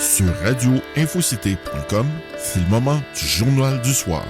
Sur radioinfocité.com, c'est le moment du journal du soir.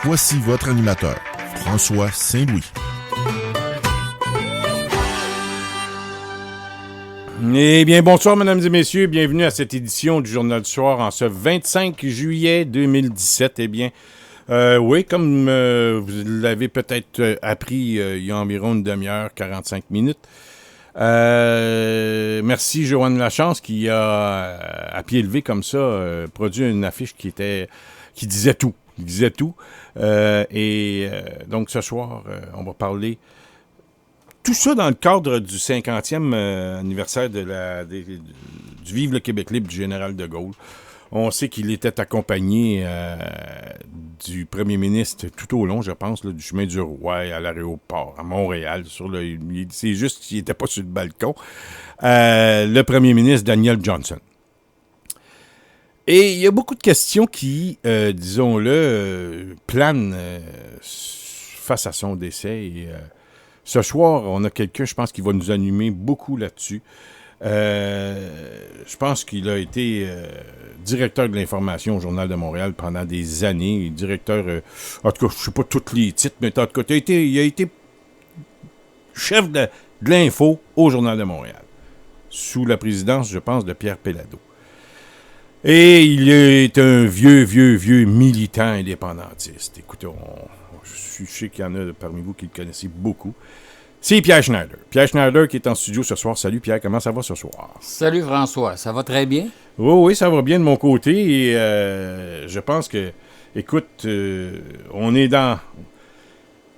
Voici votre animateur, François Saint-Louis. Eh bien, bonsoir, mesdames et messieurs. Bienvenue à cette édition du Journal du Soir en ce 25 juillet 2017. Eh bien, oui, comme vous l'avez peut-être appris il y a environ une demi-heure, 45 minutes. Merci, Joanne Lachance, qui a, à pied levé comme ça, produit une affiche qui disait tout. Il disait tout. Donc, ce soir, on va parler tout ça dans le cadre du 50e anniversaire du Vive le Québec libre du général de Gaulle. On sait qu'il était accompagné du premier ministre tout au long, je pense, là, du chemin du Roi à l'aéroport, à Montréal. C'est juste qu'il n'était pas sur le balcon. Le premier ministre Daniel Johnson. Et il y a beaucoup de questions qui, disons-le, planent face à son décès. Et ce soir, on a quelqu'un, je pense, qui va nous animer beaucoup là-dessus. Je pense qu'il a été directeur de l'information au Journal de Montréal pendant des années. Directeur, en tout cas, je ne sais pas tous les titres, mais en tout cas, il a été chef de l'info au Journal de Montréal, sous la présidence, je pense, de Pierre Péladeau. Et il est un vieux militant indépendantiste. Écoutez, je sais qu'il y en a parmi vous qui le connaissez beaucoup. C'est Pierre Schneider. Pierre Schneider qui est en studio ce soir. Salut Pierre, comment ça va ce soir? Salut François, ça va très bien? Oui, ça va bien de mon côté. Et je pense que, écoute, on est dans...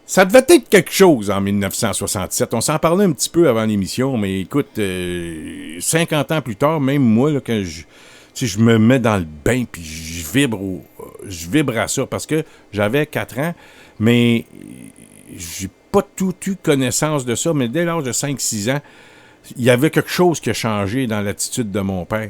Ça devait être quelque chose en 1967. On s'en parlait un petit peu avant l'émission, mais écoute, 50 ans plus tard, même moi, là, quand je me mets dans le bain puis je vibre à ça parce que j'avais 4 ans, mais j'ai pas tout eu connaissance de ça. Mais dès l'âge de 5-6 ans, il y avait quelque chose qui a changé dans l'attitude de mon père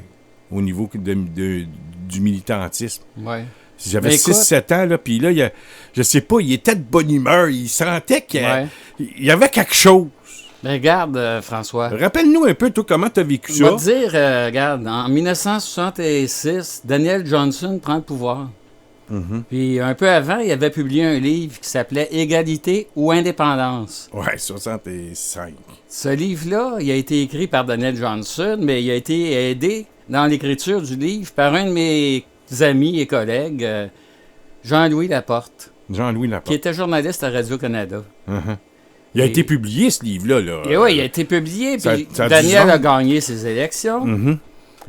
au niveau du militantisme. Ouais. J'avais 6-7 ans, là, puis là, je sais pas, il était de bonne humeur. Il sentait qu'il y avait quelque chose. Ben regarde, François. Rappelle-nous un peu, toi, comment tu as vécu ça. Je vais te dire, regarde, en 1966, Daniel Johnson prend le pouvoir. Mm-hmm. Puis un peu avant, il avait publié un livre qui s'appelait « Égalité ou indépendance ». Ouais, 65. Ce livre-là, il a été écrit par Daniel Johnson, mais il a été aidé dans l'écriture du livre par un de mes amis et collègues, Jean-Louis Laporte. Jean-Louis Laporte. Qui était journaliste à Radio-Canada. Uh-huh. Il a été publié, ce livre-là. Et oui, il a été publié, puis Daniel a gagné ses élections. Mm-hmm.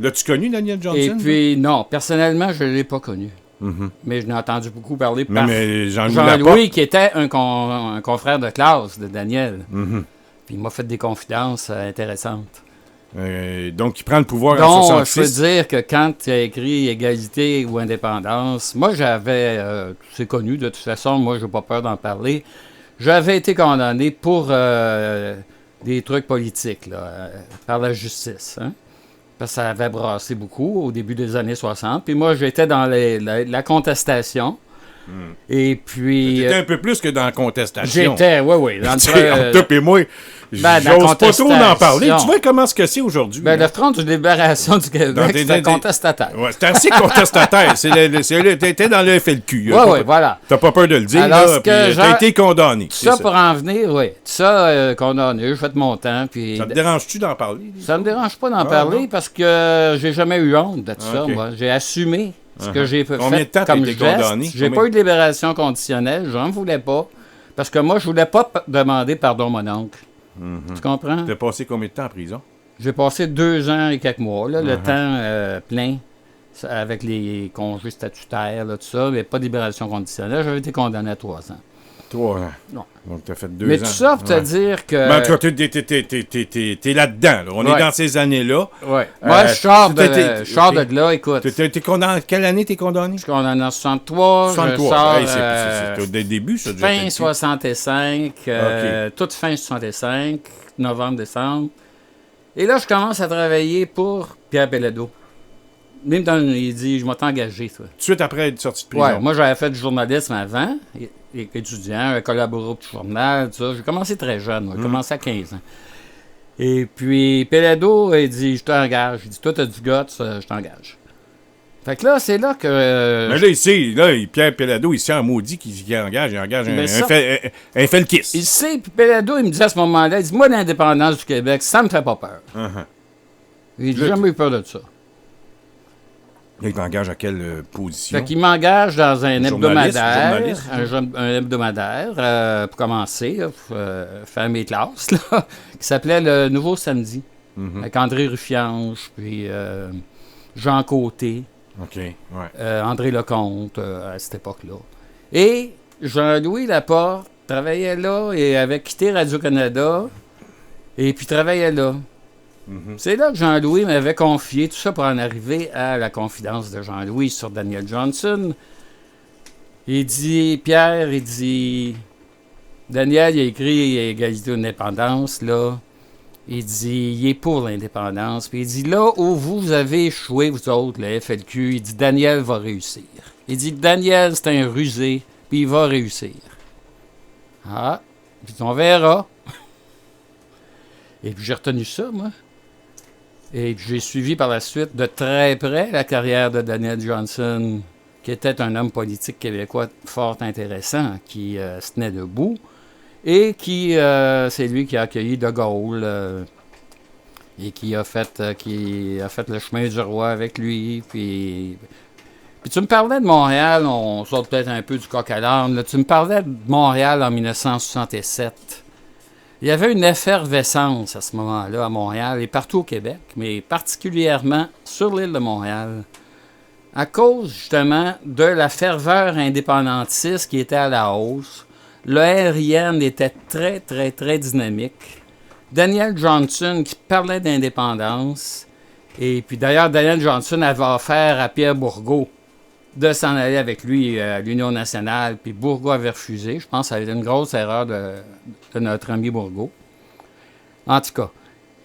L'as-tu connu, Daniel Johnson? Et puis, non, personnellement, je ne l'ai pas connu. Mm-hmm. Mais je n'ai entendu beaucoup parler par Jean-Louis, qui était un confrère de classe de Daniel. Mm-hmm. Puis il m'a fait des confidences intéressantes. Donc, il prend le pouvoir en 66. Je peux dire que quand tu as écrit « Égalité ou indépendance », moi, c'est connu de toute façon, moi, je n'ai pas peur d'en parler. J'avais été condamné pour des trucs politiques, là, par la justice. Hein? Parce que ça avait brassé beaucoup au début des années 60. Puis moi, j'étais dans la contestation. Et puis... J'étais un peu plus que dans la contestation. Oui. Entre toi et moi, j'ose pas trop en parler. Tu vois comment c'est aujourd'hui. Le Front de libération du Québec, c'était contestataire. Ouais, c'était assez contestataire. T'étais dans le FLQ. Oui, voilà. T'as pas peur de le dire. Alors t'as été condamné. Tout ça pour en venir, oui. Tout ça, condamné, je fais de mon temps. Puis... Ça te dérange-tu d'en parler? Ça me dérange pas d'en parler parce que j'ai jamais eu honte de tout ça, moi. J'ai assumé ce que j'ai fait Combien de temps comme t'as été geste. Condamné? J'ai pas eu de libération conditionnelle, j'en voulais pas. Parce que moi, je voulais pas demander pardon à mon oncle. Mm-hmm. Tu comprends? T'as passé combien de temps en prison? J'ai passé 2 ans et quelques mois, là, le temps plein, avec les congés statutaires, là, tout ça, mais pas de libération conditionnelle. J'avais été condamné à 3 ans. 3 ans. Non. Donc, tu as fait 2 ans. Mais tout ça pour te dire que... Mais en tout cas, t'es là-dedans. Là. On est dans ces années-là. Ouais. Moi, je sors de là, écoute. T'es condamné. Quelle année t'es condamné? Je suis condamné en 63. 63. Je sors C'est au début, ça. fin 65. Toute fin 65. Novembre, décembre. Et là, je commence à travailler pour Pierre Péladeau. Même dans il dit, je m'ai engagé, toi. Tout de suite après être sorti de prison. Ouais, moi, j'avais fait du journalisme avant, étudiant, collaboré au journal, tout ça. J'ai commencé très jeune, moi. J'ai commencé à 15 ans. Et puis, Péladeau, il dit, je t'engage. Il dit, toi, t'as du guts, je t'engage. Fait que là, c'est là que... Mais là, ici, Pierre Péladeau, il sait en maudit qu'il engage un felkis. Il sait, puis Péladeau, il me dit à ce moment-là, il dit, moi, l'indépendance du Québec, ça me fait pas peur. Il dit, j'ai jamais eu peur de ça. Il t'engage à quelle position? Fait qu'il m'engage dans un hebdomadaire, journaliste. un hebdomadaire, pour commencer, là, pour faire mes classes, là, qui s'appelait Le Nouveau Samedi, avec André Ruffiange, puis Jean Côté, André Lecomte, à cette époque-là. Et Jean-Louis Laporte travaillait là et avait quitté Radio-Canada, et puis travaillait là. C'est là que Jean-Louis m'avait confié tout ça pour en arriver à la confidence de Jean-Louis sur Daniel Johnson. Il dit, Pierre, il dit, Daniel, il a écrit Égalité ou indépendance, là. Il dit, il est pour l'indépendance. Puis il dit, là où vous avez échoué, vous autres, le FLQ, il dit, Daniel va réussir. Il dit, Daniel, c'est un rusé, puis il va réussir. Ah, puis on verra. Et puis j'ai retenu ça, moi. Et j'ai suivi par la suite de très près la carrière de Daniel Johnson, qui était un homme politique québécois fort intéressant, qui se tenait debout, et qui c'est lui qui a accueilli De Gaulle, et qui a fait le chemin du roi avec lui. Puis tu me parlais de Montréal, on sort peut-être un peu du coq à l'âne, là, tu me parlais de Montréal en 1967. Il y avait une effervescence à ce moment-là à Montréal et partout au Québec, mais particulièrement sur l'île de Montréal, à cause justement de la ferveur indépendantiste qui était à la hausse. Le RIN était très, très, très dynamique. Daniel Johnson qui parlait d'indépendance, et puis d'ailleurs Daniel Johnson avait offert à Pierre Bourgault de s'en aller avec lui à l'Union nationale, puis Bourgault avait refusé. Je pense que ça a été une grosse erreur de notre ami Bourgault. En tout cas.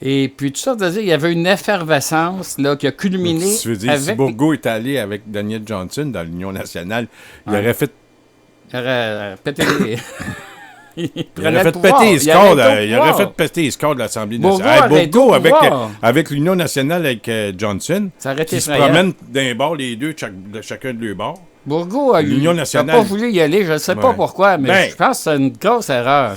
Et puis, tout ça, il y avait une effervescence là, qui a culminé. Donc, tu veux dire, si Bourgault est allé avec Daniel Johnson dans l'Union nationale, il aurait fait. Il aurait pété les... Il aurait fait péter les scores de l'Assemblée nationale. Bourgault, avec l'Union nationale, avec Johnson, qui se promènent d'un bord, les deux, chacun de deux bords. Bourgault, l'Union nationale, n'a pas voulu y aller, je ne sais pas pourquoi, mais je pense que c'est une grosse erreur.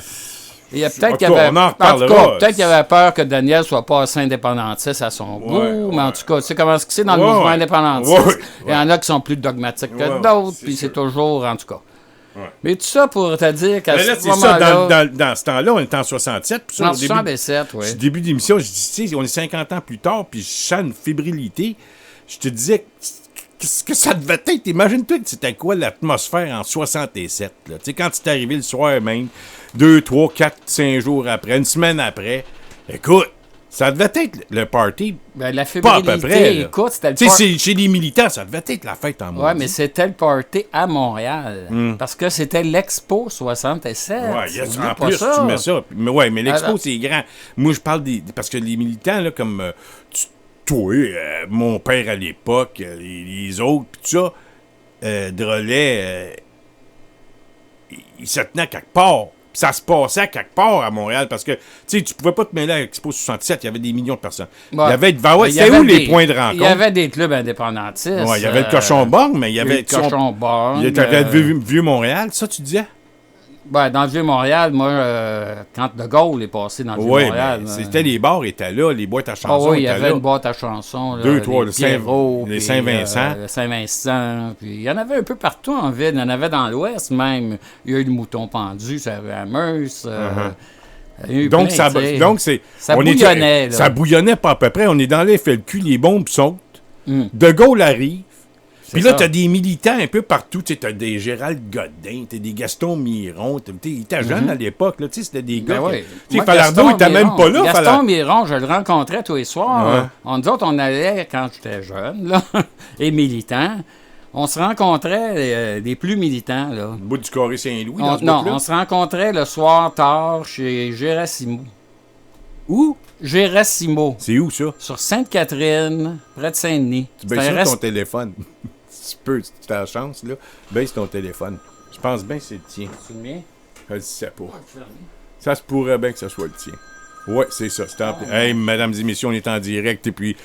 Il y a peut-être qu'il avait peur que Daniel ne soit pas assez indépendantiste à son goût, mais en tout cas, tu sais comment c'est dans le mouvement indépendantiste. Il y en a qui sont plus dogmatiques que d'autres, puis c'est toujours, en tout cas. Ouais. Mais tout ça pour te dire qu'à ce moment-là... Dans ce temps-là, on était en 67. Puis ça, en 67, oui. Au début d'émission, je dis, tu sais, on est 50 ans plus tard, puis je sens une fébrilité. Je te disais, qu'est-ce que ça devait être? Imagine-toi que c'était quoi l'atmosphère en 67. Là. Tu sais, quand tu es arrivé le soir même, 2, 3, 4, 5 jours après, une semaine après, écoute, ça devait être le party. Ben, la fébrilité, pas à peu près, écoute, c'était le party. Tu sais, chez les militants, ça devait être la fête en Montréal. Oui, mais c'était le party à Montréal. Parce que c'était l'Expo 67. Oui, en plus, tu mets ça. Mais ouais, mais l'Expo, c'est grand. Moi, je parle des... Parce que les militants, là, comme toi, mon père à l'époque, les autres, tout ça, Drolet, ils se tenaient quelque part. Ça se passait à quelque part à Montréal parce que tu pouvais pas te mêler à l'Expo 67, il y avait des millions de personnes. Ouais. C'était où les points de rencontre? Il y avait des clubs indépendantistes. Ouais, il y avait le Cochon-Borgne, mais il y avait le Cochon-Borgne. Il y avait le Vieux-Montréal, ça tu disais? Ben, dans le Vieux-Montréal, moi, quand De Gaulle est passé dans le Vieux-Montréal... Oui, c'était les bars étaient là, les boîtes à chansons étaient là. Oui, il y avait une boîte à chansons. Là, 2, 3, les Saint-Vincent. Le Saint-Vincent. Puis il y en avait un peu partout en ville. Il y en avait dans l'Ouest même. Il y a eu le Mouton Pendu, ça avait à Meuse. Donc, ça bouillonnait. Ça bouillonnait pas à peu près. On est dans les FLQ, les bombes sautent. De Gaulle arrive. Puis là, t'as des militants un peu partout. Tu sais, t'as des Gérald Godin, t'as des Gaston Miron. Il était jeune à l'époque. Là, c'était des gars. Ben oui. Tu sais, Falardeau, il était même pas là. Gaston Miron, je le rencontrais tous les soirs. Nous autres, on allait, quand j'étais jeune, là, et militant, on se rencontrait, les plus militants. Là. Au bout du carré Saint-Louis, on se rencontrait le soir tard chez Gérasimo. Où? Gérasimo. C'est où, ça? Sur Sainte-Catherine, près de Saint-Denis. Tu baisses ton téléphone. Si tu peux, si tu as la chance, là, baisse ton téléphone. Je pense bien que c'est le tien. C'est le mien? Je sais pas. Ça se pourrait bien que ce soit le tien. Oui, c'est ça. Hey, mesdames et messieurs, on est en direct et puis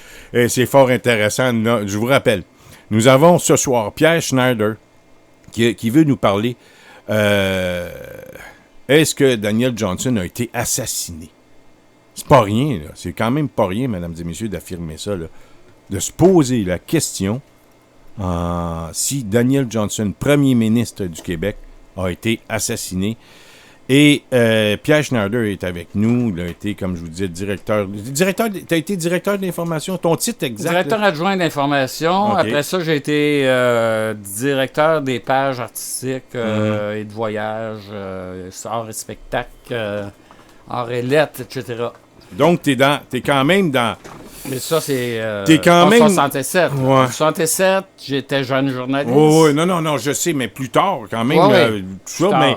c'est fort intéressant. Je vous rappelle, nous avons ce soir Pierre Schneider qui veut nous parler. Est-ce que Daniel Johnson a été assassiné? C'est pas rien, là. C'est quand même pas rien, mesdames et messieurs, d'affirmer ça, là. De se poser la question si Daniel Johnson, premier ministre du Québec, a été assassiné. Et Pierre Schneider est avec nous. Il a été, comme je vous disais, directeur. Tu as été directeur d'information. Ton titre exact? Directeur adjoint d'information. Okay. Après ça, j'ai été directeur des pages artistiques et de voyage, arts et spectacles, arts et lettres, etc. Donc, t'es quand même dans... Mais ça, c'est... t'es quand même... 67. Ouais. 67, j'étais jeune journaliste. Oui, non, je sais, mais plus tard, quand même. Ouais, tout ça, mais...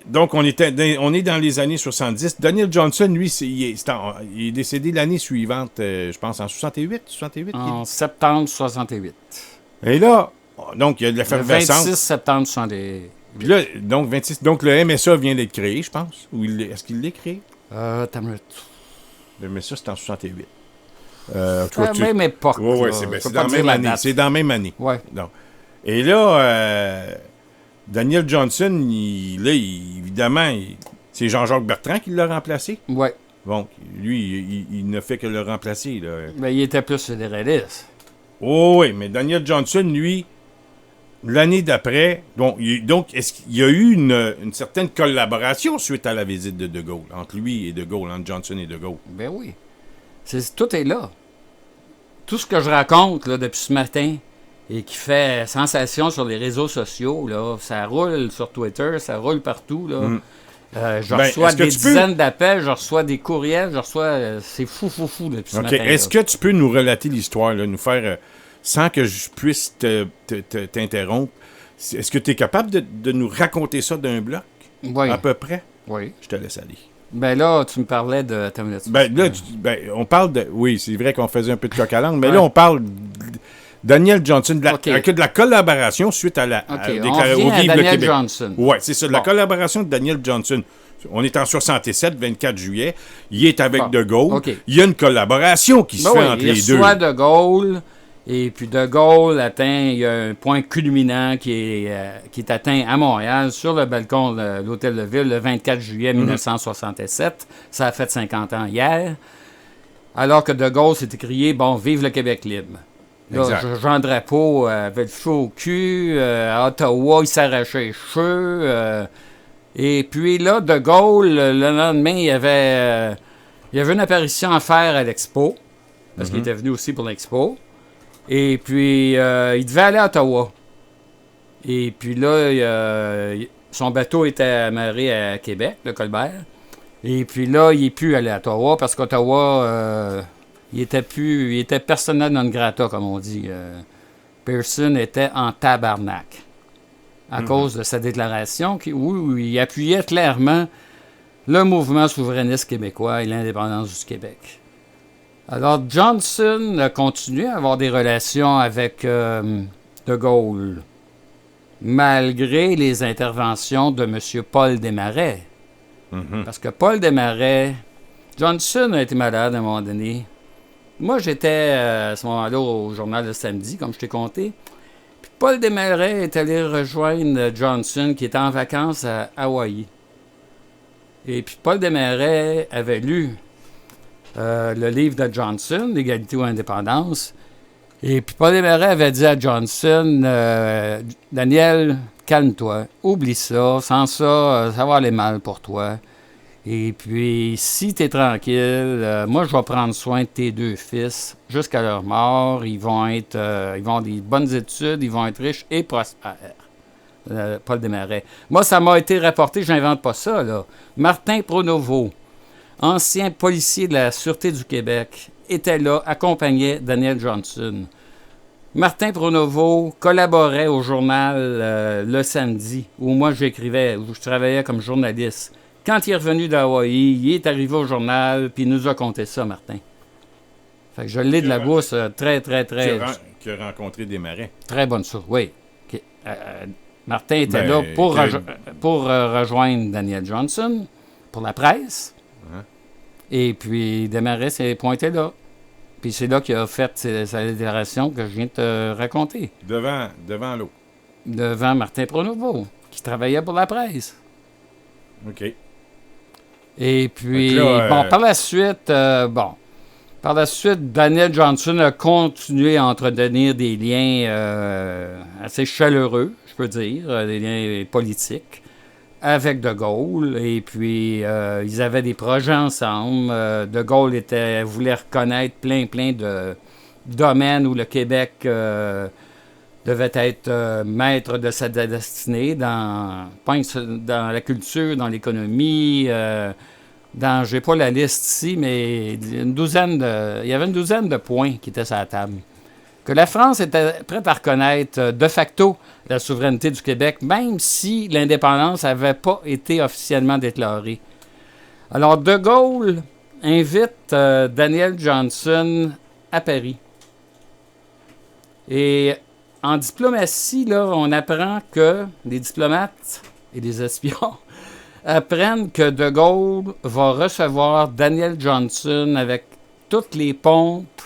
donc, on est dans les années 70. Daniel Johnson, lui, il est décédé l'année suivante, je pense, en 68. En septembre 68. Et là, donc, il y a de Le l'effervescence. 26 septembre 68. Puis là, donc le MSA vient d'être créé, je pense. Est-ce qu'il l'est créé? T'as me... Le MSA, c'est en 68. Même époque. Oui, c'est dans la même année. C'est dans la même année. Ouais. Donc, et là... Daniel Johnson, évidemment, c'est Jean-Jacques Bertrand qui l'a remplacé. Oui. Bon, lui, il ne fait que le remplacer. Là. Mais il était plus fédéraliste. Oh, oui, mais Daniel Johnson, lui, l'année d'après, donc est-ce qu'il y a eu une certaine collaboration suite à la visite de De Gaulle, entre lui et De Gaulle, entre Johnson et De Gaulle? Ben oui. Tout est là. Tout ce que je raconte là, depuis ce matin, et qui fait sensation sur les réseaux sociaux, là. Ça roule sur Twitter, ça roule partout, là. Je reçois des dizaines d'appels, je reçois des courriels, c'est fou depuis ce matin. Est-ce que tu peux nous relater l'histoire, là, nous faire, sans que je puisse t'interrompre, est-ce que tu es capable de nous raconter ça d'un bloc? Oui. À peu près? Oui. Je te laisse aller. Ben là, tu me parlais de... on parle de... Oui, c'est vrai qu'on faisait un peu de coq à l'âne, mais là, on parle... Daniel Johnson, de la collaboration suite à la au Vive le Québec. Johnson. Oui, c'est ça, la collaboration de Daniel Johnson. On est en 67, 24 juillet. Il est avec De Gaulle. Okay. Il y a une collaboration qui se fait entre les deux. Il reçoit De Gaulle, et puis De Gaulle il y a un point culminant qui est atteint à Montréal, sur le balcon de l'Hôtel de Ville, le 24 juillet 1967. Ça a fait 50 ans hier. Alors que De Gaulle s'est écrié, Vive le Québec libre. Là, Jean Drapeau avait le feu au cul. À Ottawa, il s'arrachait les cheveux. Et puis là, De Gaulle, le lendemain, il y avait une apparition à faire à l'Expo. Parce qu'il était venu aussi pour l'Expo. Et puis, il devait aller à Ottawa. Et puis là, son bateau était amarré à Québec, le Colbert. Et puis là, il n'est plus allé à Ottawa parce qu'Ottawa... Il était persona non grata, comme on dit. Pearson était en tabarnak à cause de sa déclaration où il appuyait clairement le mouvement souverainiste québécois et l'indépendance du Québec. Alors, Johnson a continué à avoir des relations avec De Gaulle, malgré les interventions de M. Paul Desmarais. Parce que Paul Desmarais, Johnson a été malade à un moment donné. Moi, j'étais à ce moment-là au journal Le Samedi, comme je t'ai conté. Puis Paul Desmarais est allé rejoindre Johnson, qui était en vacances à Hawaï. Et puis Paul Desmarais avait lu le livre de Johnson, L'égalité ou l'indépendance. Et puis Paul Desmarais avait dit à Johnson, Daniel, calme-toi, oublie ça, sans ça, ça va aller mal pour toi. Et puis, si tu es tranquille, moi, je vais prendre soin de tes 2 fils jusqu'à leur mort. Ils vont avoir des bonnes études, ils vont être riches et prospères. Paul Desmarais. Moi, ça m'a été rapporté, je n'invente pas ça, là. Martin Pronovo, ancien policier de la Sûreté du Québec, était là, accompagnait Daniel Johnson. Martin Pronovo collaborait au journal Le Samedi, où moi j'écrivais, où je travaillais comme journaliste. Quand il est revenu d'Hawaï, il est arrivé au journal, puis il nous a conté ça, Martin. Fait que je l'ai de la bouche très, très, très... Qui a rencontré Desmarais. Très bonne source, oui. Okay. Martin était là pour rejoindre Daniel Johnson, pour la presse. Hein? Et puis Desmarais s'est pointé là. Puis c'est là qu'il a fait sa déclaration que je viens de te raconter. Devant l'eau. Devant Martin Pronovo, qui travaillait pour la presse. OK. Et puis, là, par la suite, Daniel Johnson a continué à entretenir des liens assez chaleureux, je peux dire, des liens politiques, avec De Gaulle. Et puis, ils avaient des projets ensemble. De Gaulle voulait reconnaître plein de domaines où le Québec devait être maître de sa destinée, dans la culture, dans l'économie, j'ai pas la liste ici, mais il y avait une douzaine de points qui étaient sur la table. Que la France était prête à reconnaître de facto la souveraineté du Québec, même si l'indépendance n'avait pas été officiellement déclarée. Alors, De Gaulle invite Daniel Johnson à Paris. Et en diplomatie, là, on apprend que les diplomates et les espions apprennent que De Gaulle va recevoir Daniel Johnson avec toutes les pompes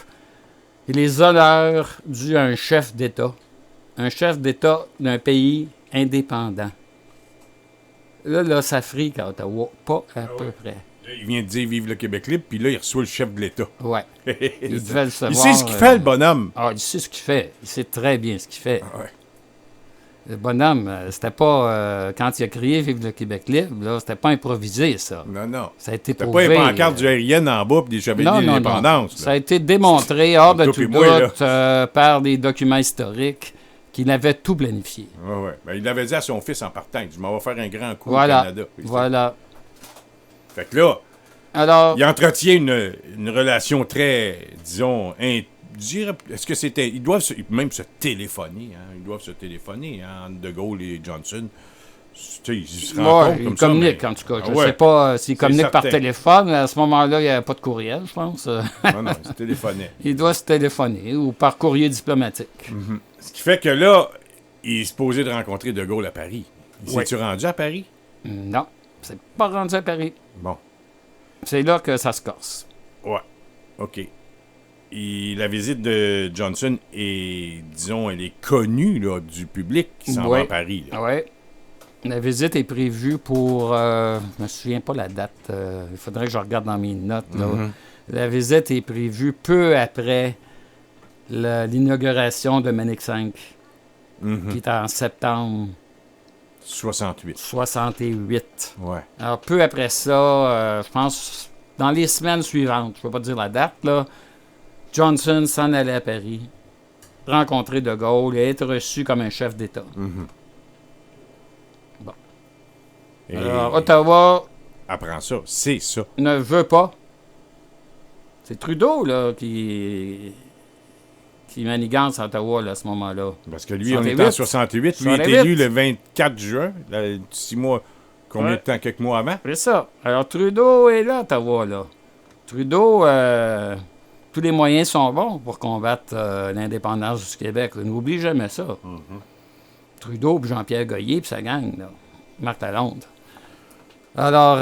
et les honneurs dus à un chef d'État. Un chef d'État d'un pays indépendant. Là, ça frique à Ottawa, pas à peu près. Là, il vient de dire « Vive le Québec libre », puis là, il reçoit le chef de l'État. Ouais. Il devait le savoir. Il sait ce qu'il fait, le bonhomme. Il sait ce qu'il fait. Il sait très bien ce qu'il fait. Ouais. Le bonhomme, c'était pas... quand il a crié « Vive le Québec libre », là, c'était pas improvisé, ça. Non. Ça a été T'as prouvé. pas les pancartes du aérienne en bas puis des chevaliers de l'indépendance. Ça a été démontré hors de tout Coupez-moi, doute par des documents historiques qu'il avait tout planifié. Ouais. Ben, il l'avait dit à son fils en partant. Il dit « Je m'en vais faire un grand coup au Voilà. Canada. » Voilà. Fait que là, Alors, il entretient une relation très, disons, je dirais, est-ce que c'était... Ils doivent même se téléphoner. Hein? Ils doivent se téléphoner, hein, entre De Gaulle et Johnson. Tu sais, ils se rencontrent comme ils ça. communiquent, mais... en tout cas. Je Ah ne ouais. sais pas s'ils communiquent par certain. téléphone. À ce moment-là, il n'y avait pas de courriel, je pense. Non, ils se téléphonaient. Il doit se téléphoner ou par courrier diplomatique. Ce qui fait que là, il est supposé de rencontrer De Gaulle à Paris. Ouais. C'est-tu rendu à Paris? Non, c'est pas rendu à Paris. Bon. C'est là que ça se corse. Ouais. OK. Et la visite de Johnson est, disons, elle est connue là, du public qui s'en va à Paris. Là. Oui. La visite est prévue pour... je me souviens pas la date. Il faudrait que je regarde dans mes notes. Là. La visite est prévue peu après l'inauguration de Manic 5, qui est en septembre 68. 68. Ouais. Alors, peu après ça, je pense, dans les semaines suivantes, je ne peux pas dire la date, là, Johnson s'en allait à Paris, rencontrer De Gaulle et être reçu comme un chef d'État. Bon. Et Alors, Ottawa apprend ça. C'est ça. ne veut pas. C'est Trudeau, là, qui manigance à Ottawa, là, à ce moment-là. Parce que lui, on 68. est en 68. Lui, il est 68. élu le 24 juin. Là, 6 mois. Combien de temps? Quelques mois avant? C'est ça. Alors, Trudeau est là, à Ottawa, là. Trudeau, tous les moyens sont bons pour combattre l'indépendance du Québec. N'oublie jamais ça. Trudeau, puis Jean-Pierre Goyer, puis sa gang, là. Marc Lalonde. Alors,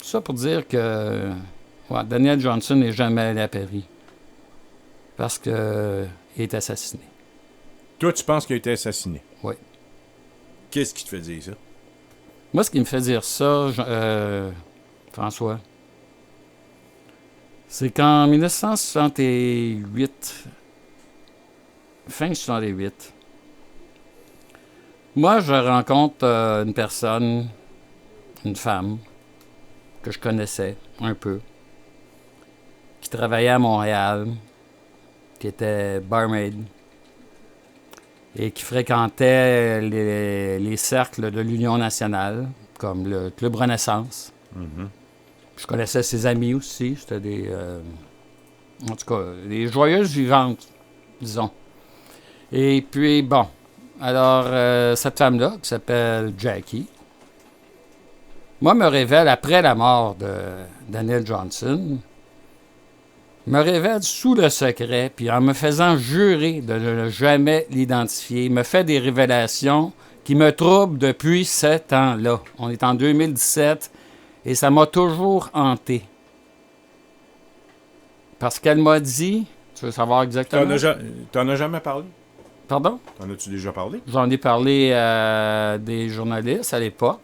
ça pour dire que Daniel Johnson n'est jamais allé à Paris. Parce qu'il est assassiné. Toi, tu penses qu'il a été assassiné? Oui. Qu'est-ce qui te fait dire ça? Moi, ce qui me fait dire ça, François, c'est qu'en 1968, fin 68, moi, je rencontre une une femme que je connaissais un peu, qui travaillait à Montréal, qui était barmaid et qui fréquentait les cercles de l'Union nationale, comme le Club Renaissance. Je connaissais ses amis aussi. C'était des... en tout cas, des joyeuses vivantes, disons. Et puis, bon. Alors, cette femme-là, qui s'appelle Jackie, moi, me révèle, après la mort de Daniel Johnson, me révèle sous le secret, puis en me faisant jurer de ne jamais l'identifier, me fait des révélations qui me troublent depuis ce temps-là. On est en 2017 et ça m'a toujours hanté. Parce qu'elle m'a dit... Tu veux savoir exactement? T'en as jamais parlé? Pardon? T'en as-tu déjà parlé? J'en ai parlé à des journalistes à l'époque,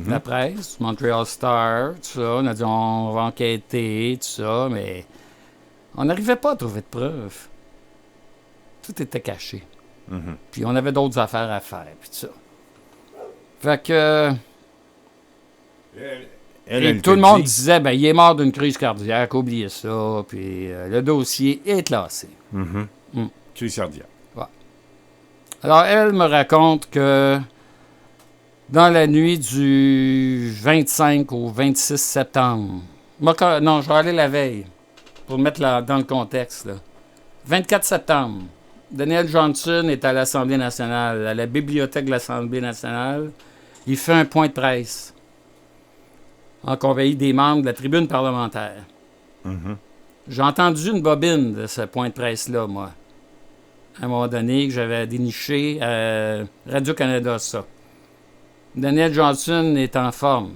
la presse, Montreal Star, tout ça. On a dit on va enquêter, tout ça, mais on n'arrivait pas à trouver de preuves. Tout était caché. Puis on avait d'autres affaires à faire, puis tout ça. Fait que... Et tout le monde disait, ben il est mort d'une crise cardiaque, oubliez ça, puis le dossier est classé. Crise cardiaque. Ouais. Alors, elle me raconte que dans la nuit du 25 au 26 septembre, non, je vais aller la veille, pour le mettre dans le contexte, là. 24 septembre, Daniel Johnson est à l'Assemblée nationale, à la bibliothèque de l'Assemblée nationale. Il fait un point de presse en compagnie des membres de la tribune parlementaire. J'ai entendu une bobine de ce point de presse-là, moi. À un moment donné, que j'avais déniché à Radio-Canada, ça. Daniel Johnson est en forme.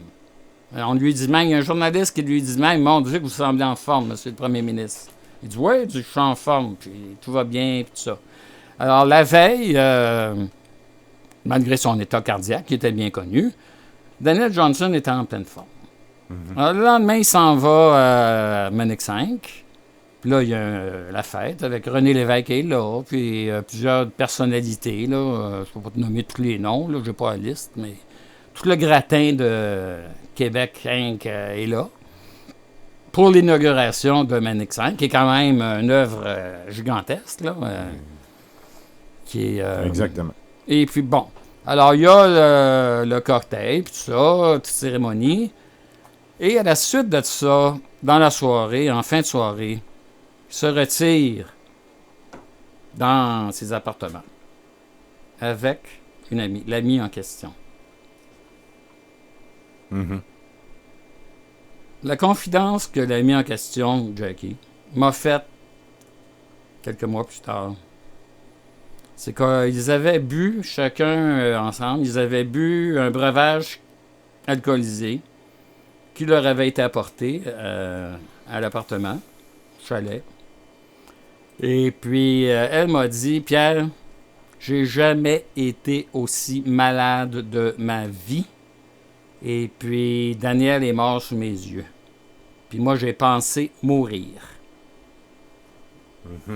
On lui dit même, il y a un journaliste qui lui dit même, mon Dieu, que vous semblez en forme, monsieur le premier ministre. Il dit, oui, je suis en forme, puis tout va bien, puis tout ça. Alors, la veille, malgré son état cardiaque, qui était bien connu, Daniel Johnson était en pleine forme. Alors, le lendemain, il s'en va à Manic 5. Puis là, il y a la fête avec René Lévesque est là, puis plusieurs personnalités. Là, je ne peux pas te nommer tous les noms, là, je n'ai pas la liste, mais tout le gratin de Québec Inc. Est là pour l'inauguration de Manic 5, qui est quand même une œuvre gigantesque. Là, qui est, Exactement. Et puis bon, alors il y a le cocktail, puis tout ça, toute cérémonie. Et à la suite de ça, dans la soirée, en fin de soirée, il se retire dans ses appartements avec une amie, l'amie en question. La confidence que l'amie en question, Jackie, m'a faite quelques mois plus tard, c'est qu'ils avaient bu, chacun ensemble, ils avaient bu un breuvage alcoolisé qui leur avait été apporté à l'appartement, chalet. Et puis, elle m'a dit, Pierre, j'ai jamais été aussi malade de ma vie. Et puis, Daniel est mort sous mes yeux. Puis moi, j'ai pensé mourir.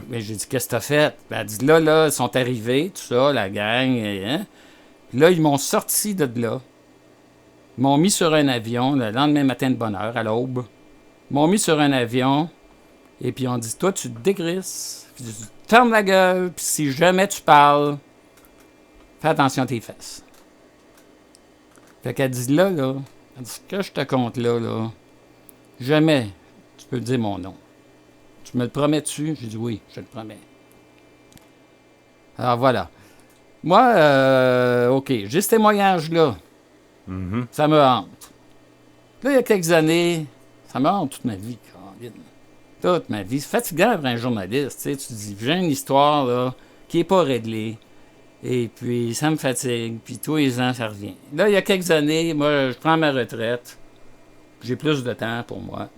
Mais j'ai dit, qu'est-ce que t'as fait? Ben, elle dit, là, ils sont arrivés, tout ça, la gang. Hein? Puis là, ils m'ont sorti de là. Ils m'ont mis sur un avion le lendemain matin de bonne heure, à l'aube. Ils m'ont mis sur un avion, et puis on dit, toi, tu te dégrisses, puis tu fermes la gueule, puis si jamais tu parles, fais attention à tes fesses. Fait qu'elle dit, là, elle dit, ce que je te compte là, jamais tu peux dire mon nom. Tu me le promets-tu? J'ai dit, oui, je te le promets. Alors, voilà. Moi, OK, j'ai ce témoignage-là. Ça me hante. Là, il y a quelques années, ça me hante toute ma vie, Caroline. Toute ma vie. C'est fatigant pour un journaliste. Tu sais, tu dis, j'ai une histoire là, qui n'est pas réglée. Et puis, ça me fatigue. Puis, tous les ans, ça revient. Là, il y a quelques années, moi, je prends ma retraite. J'ai plus de temps pour moi.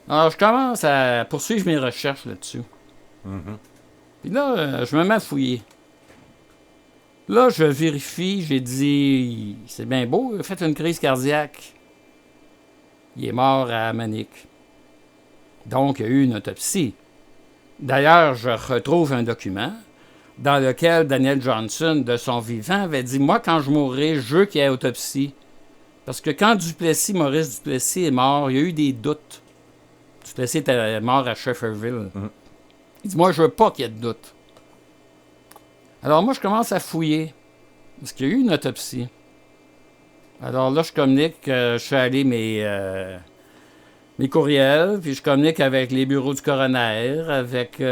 Alors, je commence à poursuivre mes recherches là-dessus. Puis là, je me mets à fouiller. Là, je vérifie, j'ai dit, c'est bien beau, il a fait une crise cardiaque. Il est mort à Manic. Donc, il y a eu une autopsie. D'ailleurs, je retrouve un document dans lequel Daniel Johnson, de son vivant, avait dit, moi, quand je mourrai, je veux qu'il y ait autopsie. Parce que quand Maurice Duplessis est mort, il y a eu des doutes. Duplessis était mort à Shefferville. Il dit, moi, je veux pas qu'il y ait de doute. Alors moi, je commence à fouiller. Parce qu'il y a eu une autopsie. Alors là, je communique, je fais aller mes courriels, puis je communique avec les bureaux du coroner, avec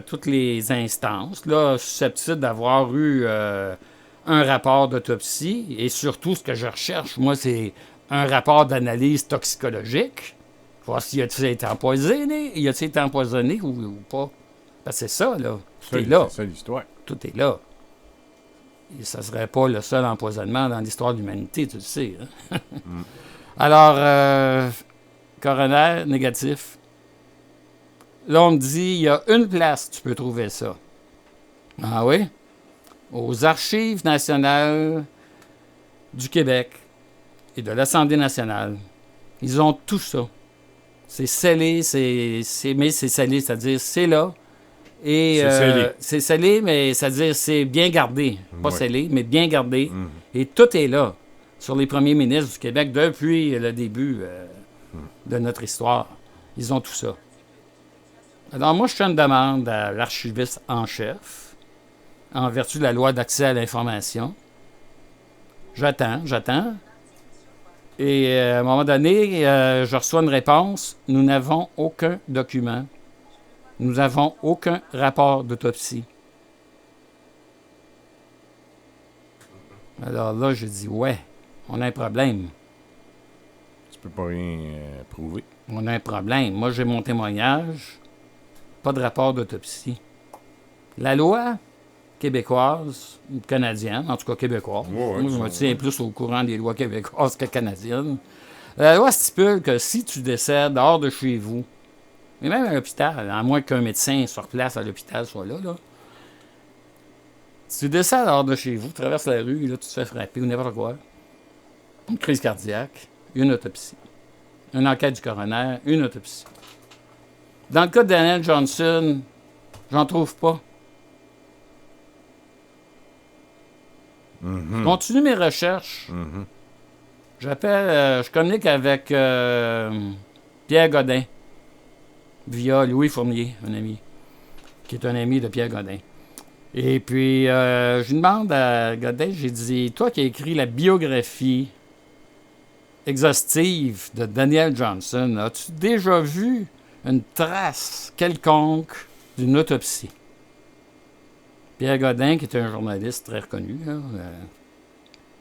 toutes les instances, là, susceptibles d'avoir eu un rapport d'autopsie. Et surtout, ce que je recherche, moi, c'est un rapport d'analyse toxicologique. Voir s'il a-t-il été empoisonné, ou pas. Parce que c'est ça, là. Tout est là. C'est ça l'histoire. Tout est là. Et ça ne serait pas le seul empoisonnement dans l'histoire de l'humanité, tu le sais. Hein? Alors, coroner, négatif. Là, on me dit, il y a une place tu peux trouver ça. Ah oui? Aux Archives nationales du Québec et de l'Assemblée nationale. Ils ont tout ça. C'est scellé, mais c'est scellé, c'est-à-dire c'est là. Et c'est scellé, mais c'est-à-dire c'est bien gardé. Pas scellé, mais bien gardé. Et tout est là, sur les premiers ministres du Québec depuis le début de notre histoire. Ils ont tout ça. Alors moi, je fais une demande à l'archiviste en chef, en vertu de la loi d'accès à l'information. J'attends. Et à un moment donné, je reçois une réponse. Nous n'avons aucun document. Nous n'avons aucun rapport d'autopsie. Alors là, je dis, ouais, on a un problème. Tu peux pas rien prouver. On a un problème. Moi, j'ai mon témoignage. Pas de rapport d'autopsie. La loi québécoise, ou canadienne, en tout cas québécoise. Ouais, moi, je me tiens plus au courant des lois québécoises que canadiennes. La loi stipule que si tu décèdes hors de chez vous, mais même à l'hôpital, à moins qu'un médecin sur place à l'hôpital soit là. Si tu descends hors de chez vous, tu traverses la rue, là, tu te fais frapper ou n'importe quoi, une crise cardiaque, une autopsie. Une enquête du coroner, une autopsie. Dans le cas de Daniel Johnson, j'en trouve pas. Je continue mes recherches. Je communique avec Pierre Godin, via Louis Fournier, un ami, qui est un ami de Pierre Godin. Et puis, je demande à Godin, j'ai dit, toi qui as écrit la biographie exhaustive de Daniel Johnson, as-tu déjà vu une trace quelconque d'une autopsie? Pierre Godin, qui est un journaliste très reconnu, là,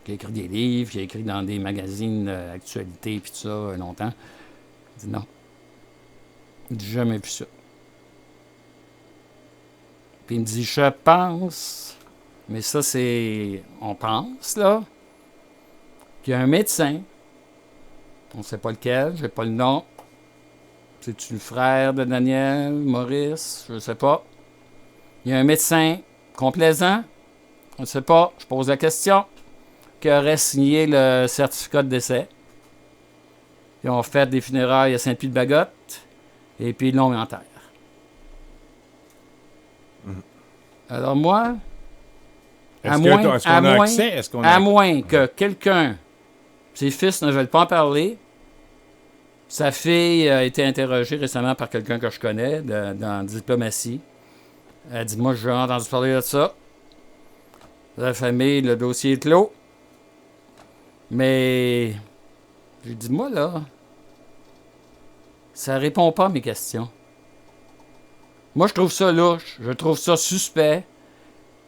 qui a écrit des livres, qui a écrit dans des magazines actualités, puis tout ça, longtemps, il dit non. Il dit jamais vu ça. Puis il me dit, je pense, mais ça c'est, on pense, là, qu'il y a un médecin, on ne sait pas lequel, je n'ai pas le nom. C'est-tu le frère de Daniel, Maurice, je ne sais pas. Il y a un médecin complaisant, on ne sait pas, je pose la question, qui aurait signé le certificat de décès. Ils ont fait des funérailles à Saint-Pied-de-Bagotte, et puis ils l'ont mis en terre. Alors moi, à moins que quelqu'un, ses fils ne veulent pas en parler, sa fille a été interrogée récemment par quelqu'un que je connais dans la diplomatie. Elle dit, moi, j'ai entendu parler de ça. La famille, le dossier est clos. Mais, j'ai dit, moi, là, ça répond pas à mes questions. Moi, je trouve ça louche, je trouve ça suspect,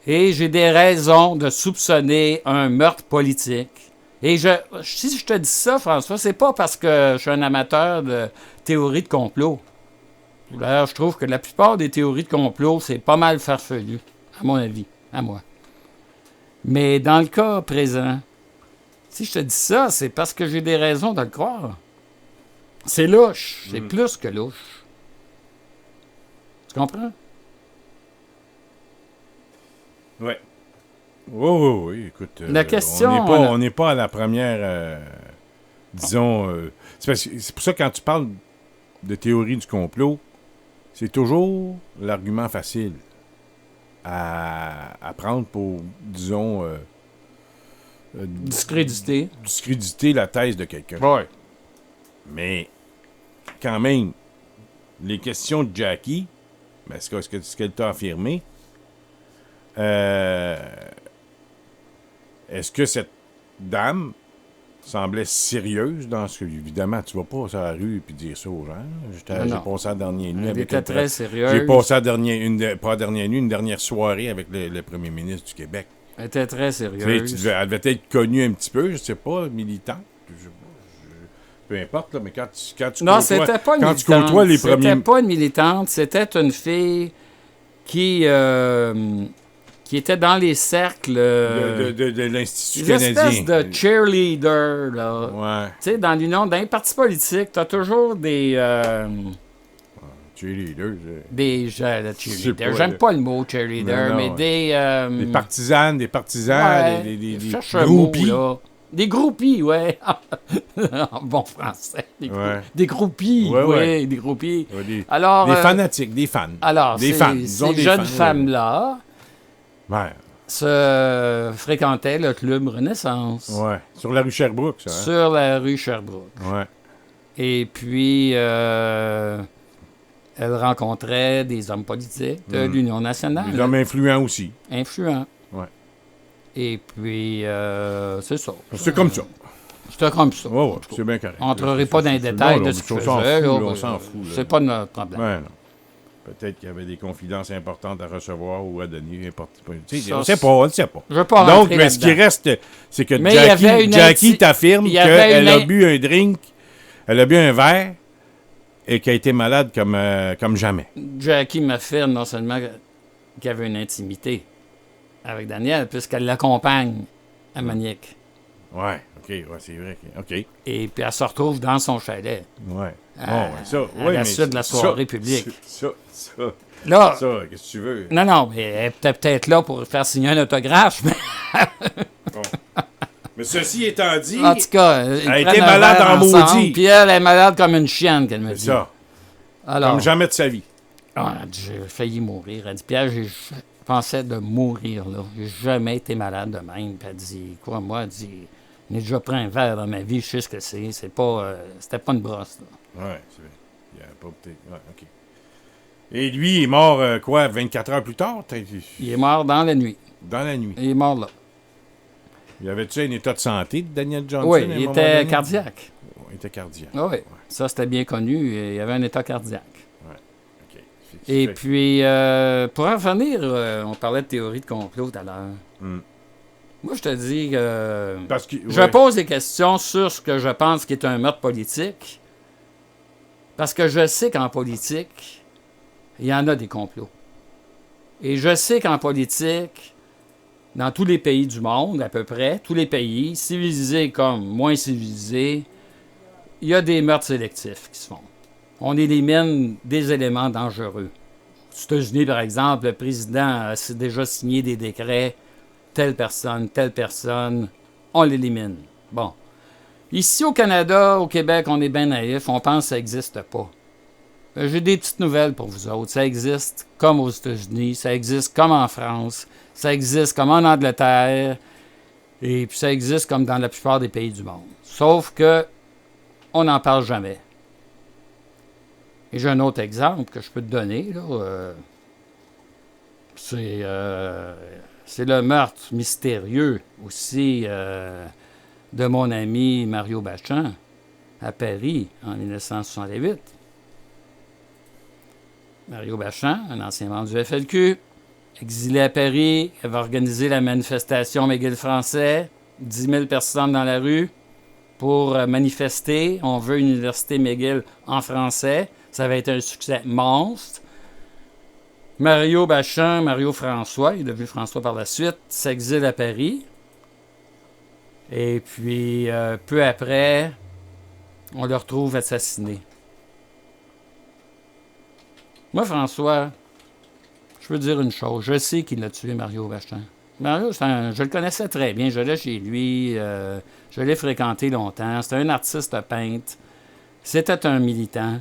et j'ai des raisons de soupçonner un meurtre politique. Et si je te dis ça, François, c'est pas parce que je suis un amateur de théories de complot. D'ailleurs, je trouve que la plupart des théories de complot, c'est pas mal farfelu, à mon avis, à moi. Mais dans le cas présent, si je te dis ça, c'est parce que j'ai des raisons de le croire. C'est louche, c'est plus que louche. Tu comprends? Oui. Oui, écoute. La question, on n'est pas à la première, disons. C'est pour ça que quand tu parles de théorie du complot, c'est toujours l'argument facile à prendre pour, disons, discréditer la thèse de quelqu'un. Ouais. Mais, quand même, les questions de Jackie, ben, ce qu'elle t'a affirmé, est-ce que cette dame semblait sérieuse dans ce que... Évidemment, tu vas pas sur la rue et dire ça aux gens. J'ai passé la dernière nuit Elle avec... était très sérieuse. J'ai passé pas la dernière nuit, une dernière soirée avec le premier ministre du Québec. Elle était très sérieuse. Elle devait être connue un petit peu, je sais pas, militante. Peu importe, là, mais quand tu Non, côtoies, c'était pas une quand militante. tu côtoies les premiers... C'était pas une militante, c'était une fille qui était dans les cercles... de l'Institut des canadien. espèces de cheerleader, là. Ouais. Tu sais, dans l'union d'un parti politique, t'as toujours des... Cheerleader. cheerleader. J'aime pas le mot cheerleader, Non, mais des... Des partisanes, ouais, des cherche un mot, groupies. là. Des groupies, ouais. En bon français. Des groupies, Ouais. des groupies. Ouais, Alors, des fanatiques, des fans. Alors, des fans. Disons ces des jeunes fans, femmes-là ouais. fréquentaient le club Renaissance Ouais. Sur la rue Sherbrooke, ça. Hein? sur la rue Sherbrooke. Ouais. Et puis, elle rencontrait des hommes politiques de l'Union nationale. Des hommes influents aussi. Influents. Ouais. Et puis, c'est ça. C'est comme ça. C'était comme ça. Ouais, c'est bien correct. On n'entrerait pas dans les détails de ce qu'il faisait. On s'en fout. C'est pas notre problème. Ouais, non. Peut-être qu'il y avait des confidences importantes à recevoir ou à donner. On ne sait pas. Je veux pas Donc, rentrer mais ce qui là-dedans. reste, c'est que Mais il y avait une Jackie t'affirme il y avait qu'elle a une- bu un drink, elle a bu un verre et qu'elle a été malade comme jamais. Jackie m'affirme non seulement qu'il y avait une intimité avec Daniel, puisqu'elle l'accompagne à Maniac. Ouais, OK, ouais, c'est vrai. OK, Et puis elle se retrouve dans son chalet. ouais. À- ça, à ouais, la mais suite de la soirée publique. Ça, Là, qu'est-ce que tu veux? non, mais elle était peut-être là pour faire signer un autographe, mais Mais ceci étant dit, en tout cas, ils elle a prennent été un malade verre en ensemble, maudit. Puis elle est malade comme une chienne, qu'elle me dit. c'est ça, Alors, comme jamais de sa vie. elle dit, j'ai failli mourir. Elle dit, Pierre, je pensais de mourir, là. J'ai jamais été malade de même. Puis elle dit, quoi, moi, elle dit, j'ai déjà pris un verre dans ma vie, je sais ce que c'est. C'est pas, c'était pas une brosse, là. Ouais, c'est vrai. Il y a pas peut-être. Ouais, OK. Et lui, il est mort, 24 heures plus tard? Il est mort dans la nuit. Dans la nuit. Il est mort là. Il avait-tu un état de santé de Daniel Johnson? Oui, à un il moment était donné? cardiaque. Il était cardiaque. Oui, ça, c'était bien connu. Il avait un état cardiaque. OK. Et Fait- puis, pour en revenir, on parlait de théorie de complot tout à l'heure. Hmm. Moi, je te dis que Parce que. je pose des questions sur ce que je pense qui est un meurtre politique. Parce que je sais qu'en politique, il y en a des complots. Et je sais qu'en politique, dans tous les pays du monde, à peu près, tous les pays, civilisés comme moins civilisés, il y a des meurtres sélectifs qui se font. On élimine des éléments dangereux. Aux États-Unis, par exemple, le président a déjà signé des décrets, telle personne, on l'élimine. Bon. Ici, au Canada, au Québec, on est bien naïf, on pense que ça n'existe pas. J'ai des petites nouvelles pour vous autres. Ça existe comme aux États-Unis, ça existe comme en France, ça existe comme en Angleterre, et puis ça existe comme dans la plupart des pays du monde. Sauf que on n'en parle jamais. Et j'ai un autre exemple que je peux te donner. Là, c'est le meurtre mystérieux aussi de mon ami Mario Bachand à Paris en 1968. Mario Bachand, un ancien membre du FLQ, exilé à Paris, avait organisé la manifestation McGill français, 10 000 personnes dans la rue pour manifester. On veut une université McGill en français. Ça avait été un succès monstre. Mario Bachand, Mario François, il est devenu François par la suite, s'exile à Paris. Et puis, peu après, on le retrouve assassiné. Moi, François, je veux dire une chose. Je sais qu'il a tué Mario Bachand. Mario, je le connaissais très bien. Je l'ai chez lui. Je l'ai fréquenté longtemps. C'était un artiste peintre. C'était un militant.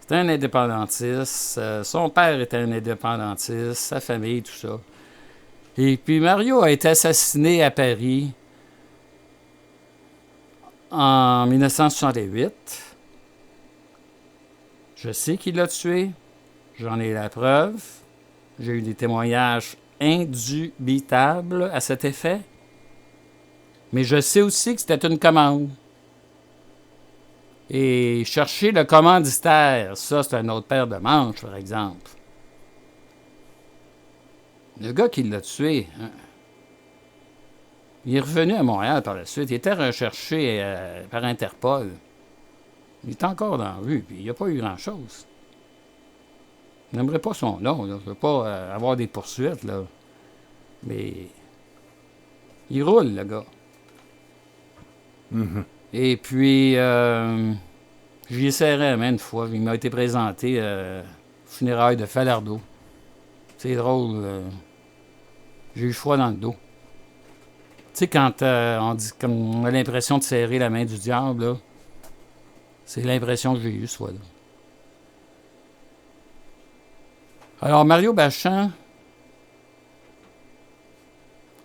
C'était un indépendantiste. Son père était un indépendantiste. Sa famille, tout ça. Et puis Mario a été assassiné à Paris en 1968. Je sais qui l'a tué. J'en ai la preuve. J'ai eu des témoignages indubitables à cet effet. Mais je sais aussi que c'était une commande. Et chercher le commanditaire, ça, c'est un autre paire de manches, par exemple. Le gars qui l'a tué, hein, il est revenu à Montréal par la suite. Il était recherché par Interpol. Il est encore dans la rue, puis il n'y a pas eu grand-chose. Je n'aimerais pas son nom, là. Je ne veux pas avoir des poursuites, là. Mais il roule, le gars. Mhm. Et puis, j'y essaierai même une fois. Il m'a été présenté funérailles de Falardeau. C'est drôle. J'ai eu froid dans le dos. Tu sais, quand on dit comme on a l'impression de serrer la main du diable, là, c'est l'impression que j'ai eue, ce fois-là. Alors, Mario Bachand,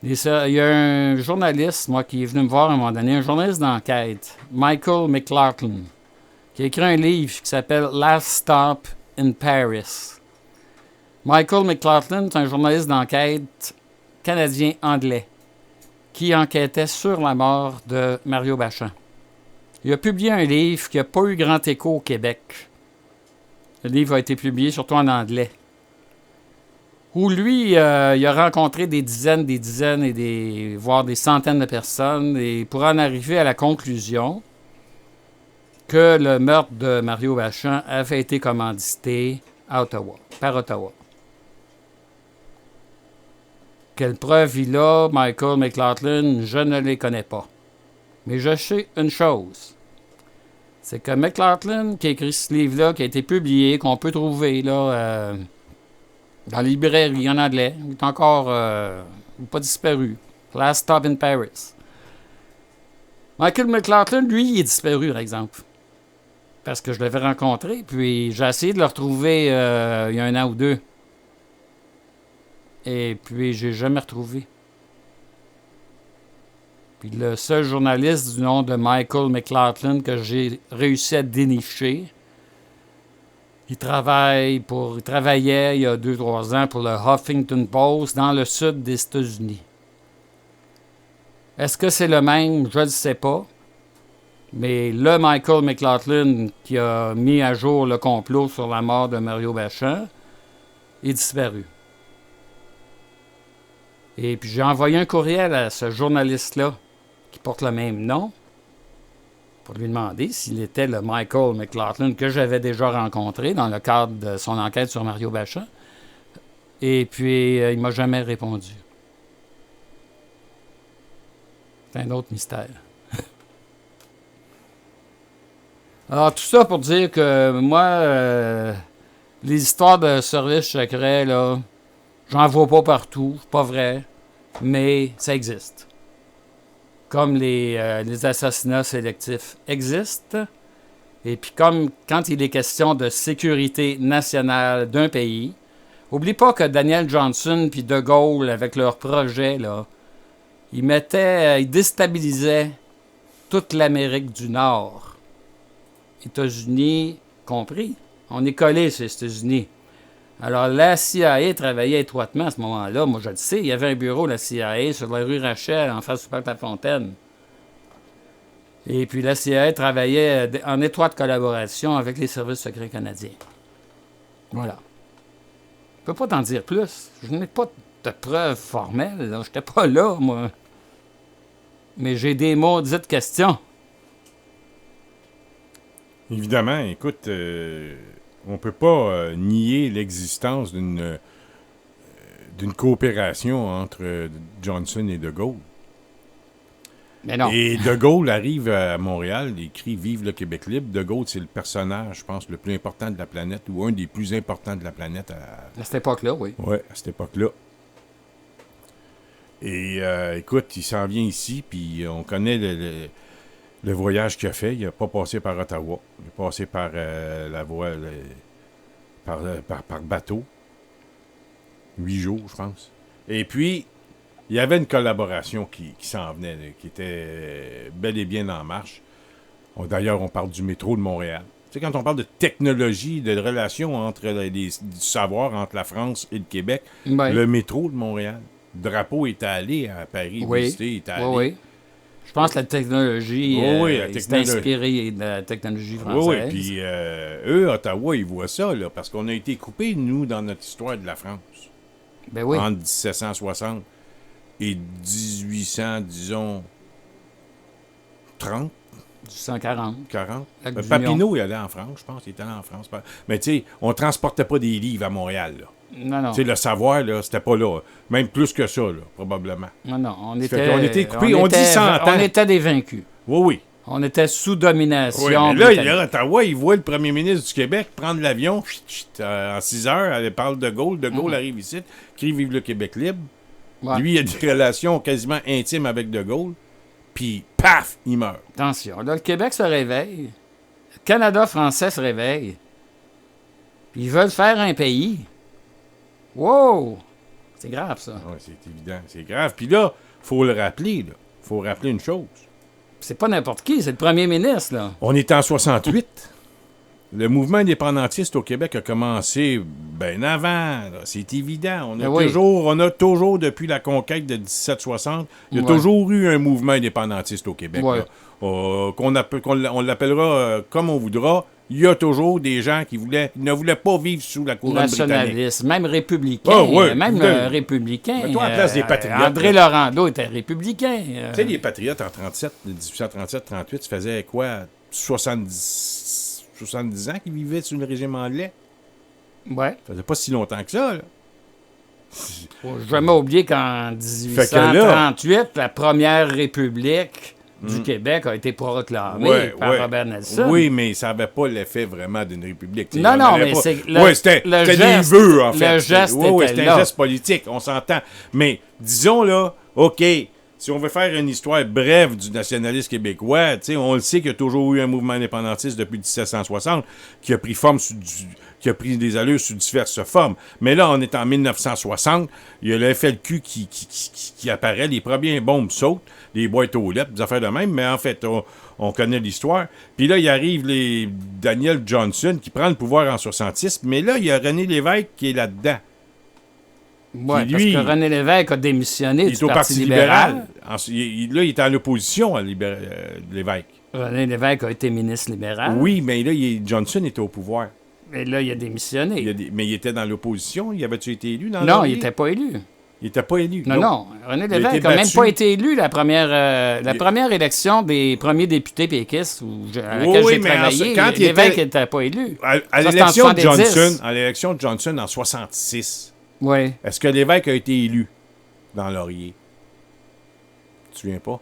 il y a un journaliste, moi, qui est venu me voir à un moment donné, un journaliste d'enquête, Michael McLaughlin, qui a écrit un livre qui s'appelle Last Stop in Paris. Michael McLaughlin est un journaliste d'enquête canadien-anglais qui enquêtait sur la mort de Mario Bachand. Il a publié un livre qui n'a pas eu grand écho au Québec. Le livre a été publié surtout en anglais. Où lui, il a rencontré des dizaines voire des centaines de personnes, et pour en arriver à la conclusion que le meurtre de Mario Bachand avait été commandité à Ottawa, par Ottawa. Quelle preuve il a, Michael McLaughlin, je ne les connais pas. Mais je sais une chose. C'est que McLaughlin, qui a écrit ce livre-là, qui a été publié, qu'on peut trouver là, dans les librairies en anglais, il est encore pas disparu. Last Stop in Paris. Michael McLaughlin, lui, il est disparu, par exemple. Parce que je l'avais rencontré, puis j'ai essayé de le retrouver il y a 1 an ou 2. Et puis, j'ai jamais retrouvé. Puis le seul journaliste du nom de Michael McLaughlin que j'ai réussi à dénicher, il travaillait il y a 2-3 ans pour le Huffington Post dans le sud des États-Unis. Est-ce que c'est le même? Je ne sais pas. Mais le Michael McLaughlin qui a mis à jour le complot sur la mort de Mario Bachand est disparu. Et puis j'ai envoyé un courriel à ce journaliste-là qui porte le même nom pour lui demander s'il était le Michael McLaughlin que j'avais déjà rencontré dans le cadre de son enquête sur Mario Bachand. Et puis il m'a jamais répondu. C'est un autre mystère. Alors tout ça pour dire que moi, les histoires de services secrets, là, j'en vois pas partout, c'est pas vrai, mais ça existe. Comme les assassinats sélectifs existent, et puis comme quand il est question de sécurité nationale d'un pays, oublie pas que Daniel Johnson puis De Gaulle, avec leur projet, là, ils déstabilisaient toute l'Amérique du Nord, États-Unis compris. On est collés sur les États-Unis. Alors, la CIA travaillait étroitement à ce moment-là. Moi, je le sais, il y avait un bureau de la CIA sur la rue Rachel, en face du parc La Fontaine. Et puis, la CIA travaillait en étroite collaboration avec les services secrets canadiens. Voilà. Je ne peux pas t'en dire plus. Je n'ai pas de preuves formelles. Je n'étais pas là, moi. Mais j'ai des maudites questions. Évidemment, écoute, on peut pas nier l'existence d'une coopération entre Johnson et De Gaulle. Mais non. Et De Gaulle arrive à Montréal, il écrit « Vive le Québec libre ». De Gaulle, c'est le personnage, je pense, le plus important de la planète, ou un des plus importants de la planète. À cette époque-là, oui. Oui, à cette époque-là. Et écoute, il s'en vient ici, puis on connaît le voyage qu'il a fait. Il n'a pas passé par Ottawa. Il est passé par la voie, par bateau. 8 jours, je pense. Et puis, il y avait une collaboration qui s'en venait, qui était bel et bien en marche. D'ailleurs, on parle du métro de Montréal. Tu sais, quand on parle de technologie, de relations entre du savoir entre la France et le Québec, Ouais. le métro de Montréal, le drapeau est allé à Paris, Oui. visiter, est allé. Oui, oui. Je pense que la technologie, Oui, la s'est technologie. inspirée de la technologie Oui, oui. française. Puis eux, Ottawa, ils voient ça, là, parce qu'on a été coupés, nous, dans notre histoire de la France. Ben oui. Entre 1760 et 1800, disons, 30, 140. 40. Lac du Papineau, il allait en France, je pense. Il était allé en France. Mais tu sais, on transportait pas des livres à Montréal, là. Non, non. Tu sais, le savoir, là, c'était pas là. Même plus que ça, là, probablement. Non, non. On fait était, qu'on était coupés, on dit 100 ans. On était des vaincus. Oui, oui. On était sous domination. Oui, mais là, britannique. à Ottawa, il voit le premier ministre du Québec prendre l'avion en 6 heures. Elle parle de Gaulle. De Gaulle arrive ici, crie Vive le Québec libre. Ouais. Lui, il a des relations quasiment intimes avec De Gaulle. Puis, paf, il meurt. Attention, là, le Québec se réveille. Le Canada français se réveille. Puis ils veulent faire un pays. Wow! C'est grave, ça. Oui, c'est évident. C'est grave. Puis là, faut le rappeler. Là. Faut rappeler une chose. C'est pas n'importe qui, c'est le premier ministre, là. On est en 68. Le mouvement indépendantiste au Québec a commencé bien avant. Là. C'est évident. On a, Ben oui. toujours, depuis la conquête de 1760, il y a Ouais. toujours eu un mouvement indépendantiste au Québec. Ouais. Là. On l'appellera comme on voudra. Il y a toujours des gens qui ne voulaient pas vivre sous la couronne britannique. Nationaliste, même républicain. Ah, ouais, même ouais. républicain. Mets-toi à la place des patriotes, André Laurando était républicain. Tu sais, les patriotes en 1837-38, ça faisait quoi? 70 ans qu'ils vivaient sous le régime anglais? Ouais. Ça faisait pas si longtemps que ça, là. Faut jamais oublier qu'en Fait que là- 1838, la première république du Québec a été proclamée par Robert Nelson. Oui, mais ça n'avait pas l'effet vraiment d'une république. Tu sais, Non, on non, allait mais pas- c'est Ouais, c'était le des geste- vœux, en fait. le geste Oui, était c'était là. un geste politique, on s'entend. Mais disons, là, OK, si on veut faire une histoire brève du nationalisme québécois, tu sais, on le sait qu'il y a toujours eu un mouvement indépendantiste depuis 1760 qui a pris forme qui a pris des allures sous diverses formes. Mais là, on est en 1960, il y a le FLQ qui apparaît, les premiers bombes sautent, les boîtes aux lettres, des affaires de même, mais en fait, on connaît l'histoire. Puis là, il arrive Daniel Johnson qui prend le pouvoir en 66, mais là, il y a René Lévesque qui est là-dedans. Ouais, Puis parce lui, que René Lévesque a démissionné Il du est au Parti Parti libéral. Là, il est en opposition à Lévesque. René Lévesque a été ministre libéral. Oui, mais là, Johnson était au pouvoir. Et là, il a démissionné. Mais il était dans l'opposition. Il avait-tu été élu dans Non, Laurier? il n'était pas élu. Il n'était pas élu. Non. René Il a Lévesque été n'a même battu. pas été élu la première élection des premiers députés péquistes à laquelle j'ai mais travaillé. quand il L'évêque était- n'était pas élu. À Ça, c'est en l'élection de 70. Johnson, en 66, Oui. est-ce que Lévesque a été élu dans Laurier? Tu te souviens pas?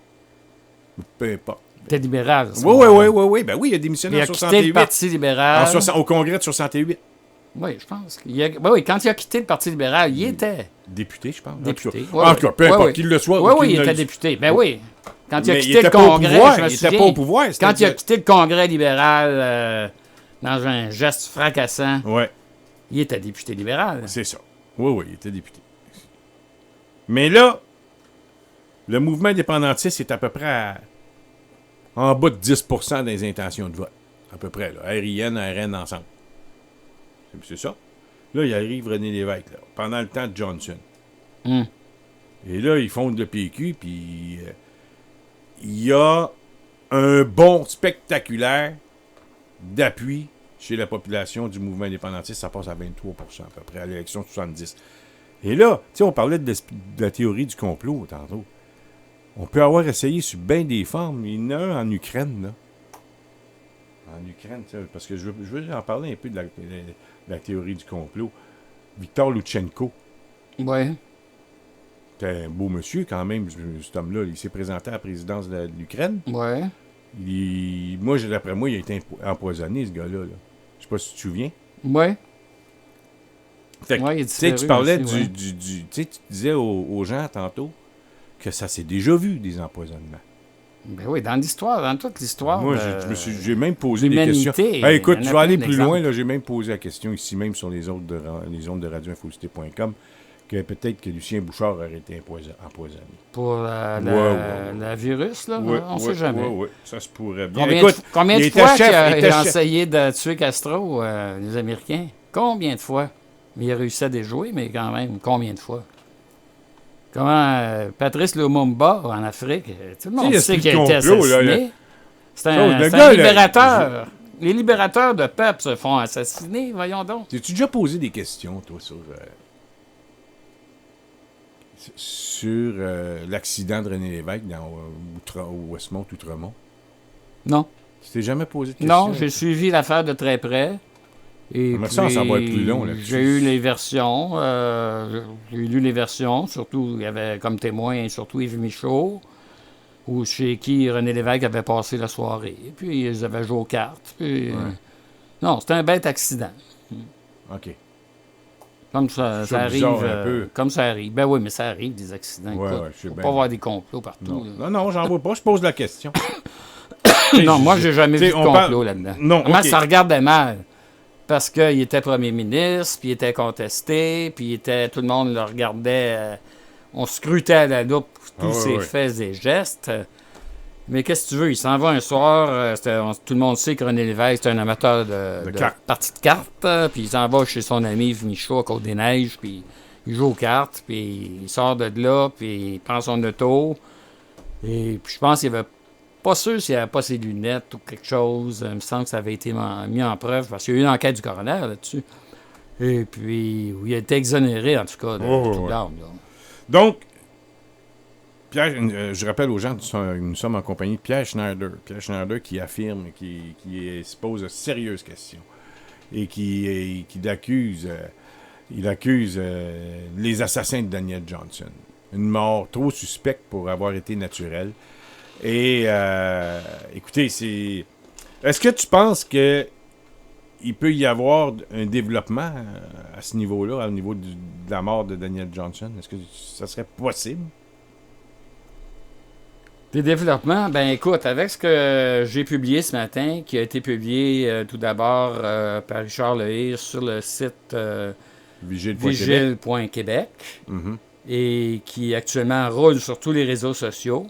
Peu importe. C'était libéral. à ce Oui, moment-là. oui. Ben oui, il a démissionné Il en a quitté 68. le Parti libéral. Au congrès de 68. Oui, je pense. Oui, quand il a quitté le Parti libéral, il était Député, je pense. député. En tout cas, peu importe qu'il le soit. Oui, ou oui, qu'il il ne était le- député. Ben oui. Quand il a Mais quitté le était pas au Congrès, pouvoir, je me il était souviens, pas au pouvoir. quand il a c'est-à-dire- quitté le Congrès libéral dans un geste fracassant, Ouais, il était député libéral. c'est ça. Oui, il était député. Mais là, le mouvement indépendantiste est à peu près en bas de 10% des intentions de vote. À peu près, là. RIN, RN ensemble. C'est ça. Là, il arrive René Lévesque, là, pendant le temps de Johnson. Hum. Et là, ils fondent le PQ, puis il y a un bond spectaculaire d'appui chez la population du mouvement indépendantiste. Ça passe à 23% à peu près à l'élection de 70. Et là, tu sais, on parlait de la théorie du complot tantôt. On peut avoir essayé sur bien des formes. Il y en a un en Ukraine, là. En Ukraine, tu sais, parce que je veux en parler un peu de la théorie du complot. Viktor Loutchenko. Oui. C'était un beau monsieur quand même, cet homme-là. Il s'est présenté à la présidence de l'Ukraine. Oui. D'après moi, il a été empoisonné, ce gars-là. Là. Je sais pas si tu te souviens. Oui. Fait que, Ouais, il est tu sais, tu disparu parlais aussi, ouais. tu sais, tu disais aux gens tantôt que ça s'est déjà vu, des empoisonnements. Ben oui, dans l'histoire, dans toute l'histoire. Moi, j'ai même posé des l'humanité, questions. Hey, écoute, il y en a je vais aller plein plus loin. d'exemples. Là, j'ai même posé la question ici même sur les ondes de radioinfocité.com que peut-être que Lucien Bouchard aurait été empoisonné. Pour Ouais. la virus, là, Ouais, on ne sait jamais. Oui, ça se pourrait bien. Combien, Écoute, combien il de était fois chef, qu'il il était a chef. essayé de tuer Castro, les Américains? Combien de fois? Mais il a réussi à déjouer, mais quand même, combien de fois? Comment Patrice Lumumba, en Afrique, tout le monde Tu sais, sait l'esprit qu'il a de été complot, là, assassiné. C'est le un gars, là, libérateur. Les libérateurs de peuple se font assassiner, voyons donc. T'as-tu déjà posé des questions, toi, sur l'accident de René Lévesque au Westmont-Outremont? Non. Tu t'es jamais posé de questions? Non, j'ai suivi l'affaire de très près. Et Mais ça, ça va être plus long là-dessus. j'ai eu les versions. J'ai lu les versions. Surtout, il y avait comme témoin surtout Yves Michaud, ou chez qui René Lévesque avait passé la soirée. Puis ils avaient joué aux cartes. Puis, non, c'était un bête accident. OK. Comme ça Ça arrive. bizarre un peu. Comme ça arrive. Ben oui, mais ça arrive, des accidents. Ouais, Écoute, ouais, je sais faut bien. pas avoir des complots partout. Non, non, j'en vois pas. Je pose la question. Non, moi, j'ai jamais vu T'sais, de on complot parle- là-dedans. Non, Moi, ok. ça regardait mal. Parce qu'il était premier ministre, puis il était contesté, puis tout le monde le regardait. On scrutait à la loupe tous Ah, ses ouais. faits et gestes. Mais qu'est-ce que tu veux? Il s'en va un soir. Tout le monde sait que René Lévesque est un amateur de cartes. parties de cartes. Puis il s'en va chez son ami Yves Michaud à Côte-des-Neiges, puis il joue aux cartes, puis il sort de là, puis il prend son auto. Et puis je pense qu'il avait pas sûr s'il n'avait pas ses lunettes ou quelque chose. Il me semble que ça avait été mis en preuve parce qu'il y a eu une enquête du coroner là-dessus. Et puis, il a été exonéré, en tout cas, de Oh, tout ouais. blâme, là. Donc, Pierre, je rappelle aux gens que nous sommes en compagnie de Pierre Schneider. Pierre Schneider qui affirme, se pose de sérieuses questions et qui accuse, il accuse les assassins de Daniel Johnson. Une mort trop suspecte pour avoir été naturelle. Et, écoutez, est-ce que tu penses que il peut y avoir un développement à ce niveau-là, au niveau de la mort de Daniel Johnson? Est-ce que ça serait possible? Des développements, ben écoute, avec ce que j'ai publié ce matin, qui a été publié tout d'abord par Richard Lehir sur le site Vigile.Québec. vigile.québec Mhm. et qui actuellement roule sur tous les réseaux sociaux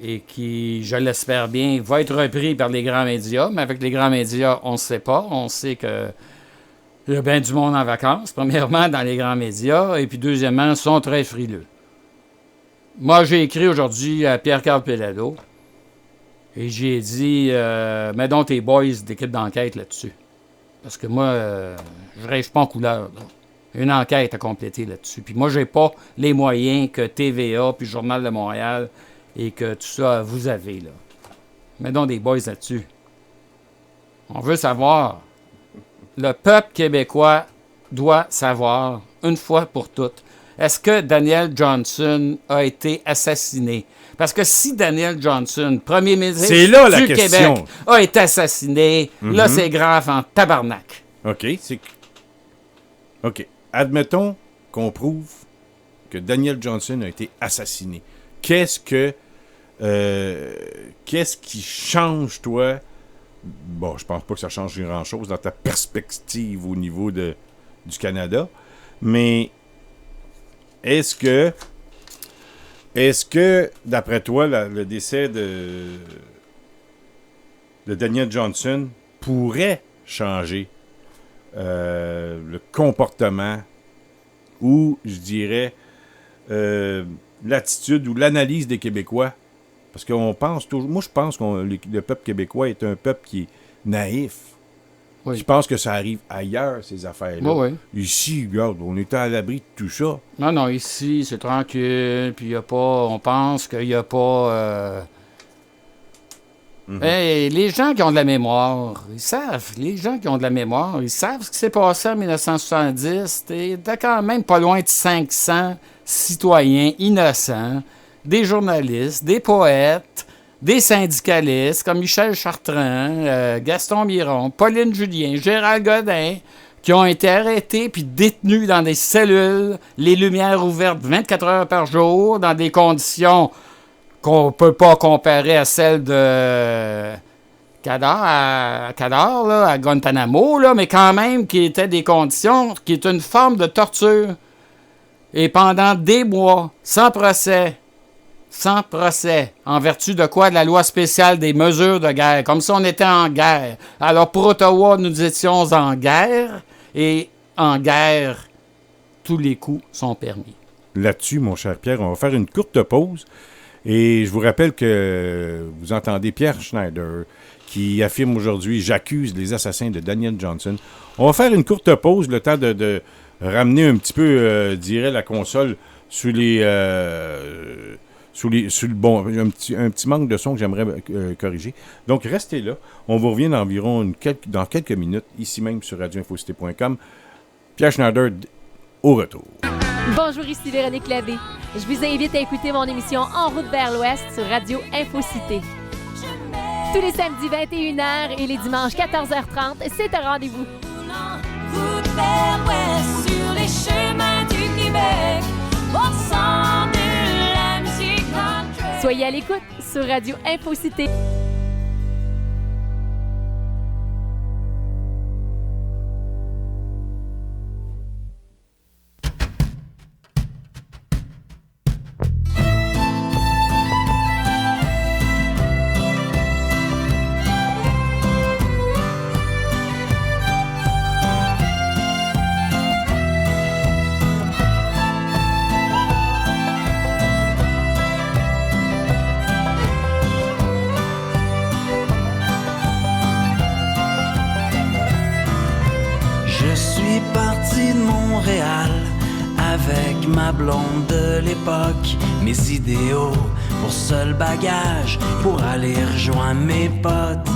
et qui, je l'espère bien, va être repris par les grands médias. Mais avec les grands médias, on ne sait pas. On sait que il y a bien du monde en vacances, premièrement, dans les grands médias, et puis deuxièmement, ils sont très frileux. Moi, j'ai écrit aujourd'hui à Pierre-Carl Pelado et j'ai dit mets donc tes boys d'équipe d'enquête là-dessus. Parce que moi, je rêve pas en couleur, là. Une enquête à compléter là-dessus. Puis moi, j'ai pas les moyens que TVA, puis Journal de Montréal, et que tout ça, vous avez, là. Mets donc des boys là-dessus. On veut savoir. Le peuple québécois doit savoir, une fois pour toutes, est-ce que Daniel Johnson a été assassiné? Parce que si Daniel Johnson, premier ministre C'est là la du question. Québec, a été assassiné, là, c'est grave en tabarnak. OK. Admettons qu'on prouve que Daniel Johnson a été assassiné. Qu'est-ce qui change, toi? Bon, je pense pas que ça change grand-chose dans ta perspective au niveau du Canada, mais est-ce que d'après toi, le décès de Daniel Johnson pourrait changer le comportement ou, je dirais, l'attitude ou l'analyse des Québécois? Parce qu'on pense toujours... Moi, je pense que le peuple québécois est un peuple qui est naïf. Oui. Je pense que ça arrive ailleurs, ces affaires-là. Oui, oui. Ici, regarde, on est à l'abri de tout ça. Non, non, ici, c'est tranquille, puis il n'y a pas... On pense qu'il n'y a pas... Hey, les gens qui ont de la mémoire, ils savent. Les gens qui ont de la mémoire, ils savent ce qui s'est passé en 1970. T'es quand même pas loin de 500 citoyens innocents, des journalistes, des poètes, des syndicalistes comme Michel Chartrand, Gaston Miron, Pauline Julien, Gérald Godin, qui ont été arrêtés puis détenus dans des cellules, les lumières ouvertes 24 heures par jour, dans des conditions qu'on peut pas comparer à celles de Kadar, à Guantanamo, là, mais quand même qui étaient des conditions, qui est une forme de torture. Et pendant des mois, sans procès, en vertu de quoi? De la loi spéciale des mesures de guerre, comme si on était en guerre. Alors pour Ottawa, nous étions en guerre, et en guerre, tous les coups sont permis. Là-dessus, mon cher Pierre, on va faire une courte pause. Et je vous rappelle que vous entendez Pierre Schneider qui affirme aujourd'hui « J'accuse les assassins de Daniel Johnson ». On va faire une courte pause, le temps de ramener un petit peu, dirais, la console sous les... sous le bon, un petit manque de son que j'aimerais corriger. Donc, restez là. On vous revient dans quelques minutes, ici même sur radioinfocité.com. Pierre Schneider, au retour. Bonjour, ici Véronique Labbé. Je vous invite à écouter mon émission En route vers l'Ouest sur Radio Infocité. Tous les samedis 21h et les dimanches 14h30, c'est un rendez-vous. Route vers l'Ouest sur les chemins du Québec, au son de la musique country. Soyez à l'écoute sur Radio Infocité. Avec ma blonde de l'époque, mes idéaux pour seul bagage, pour aller rejoindre mes potes.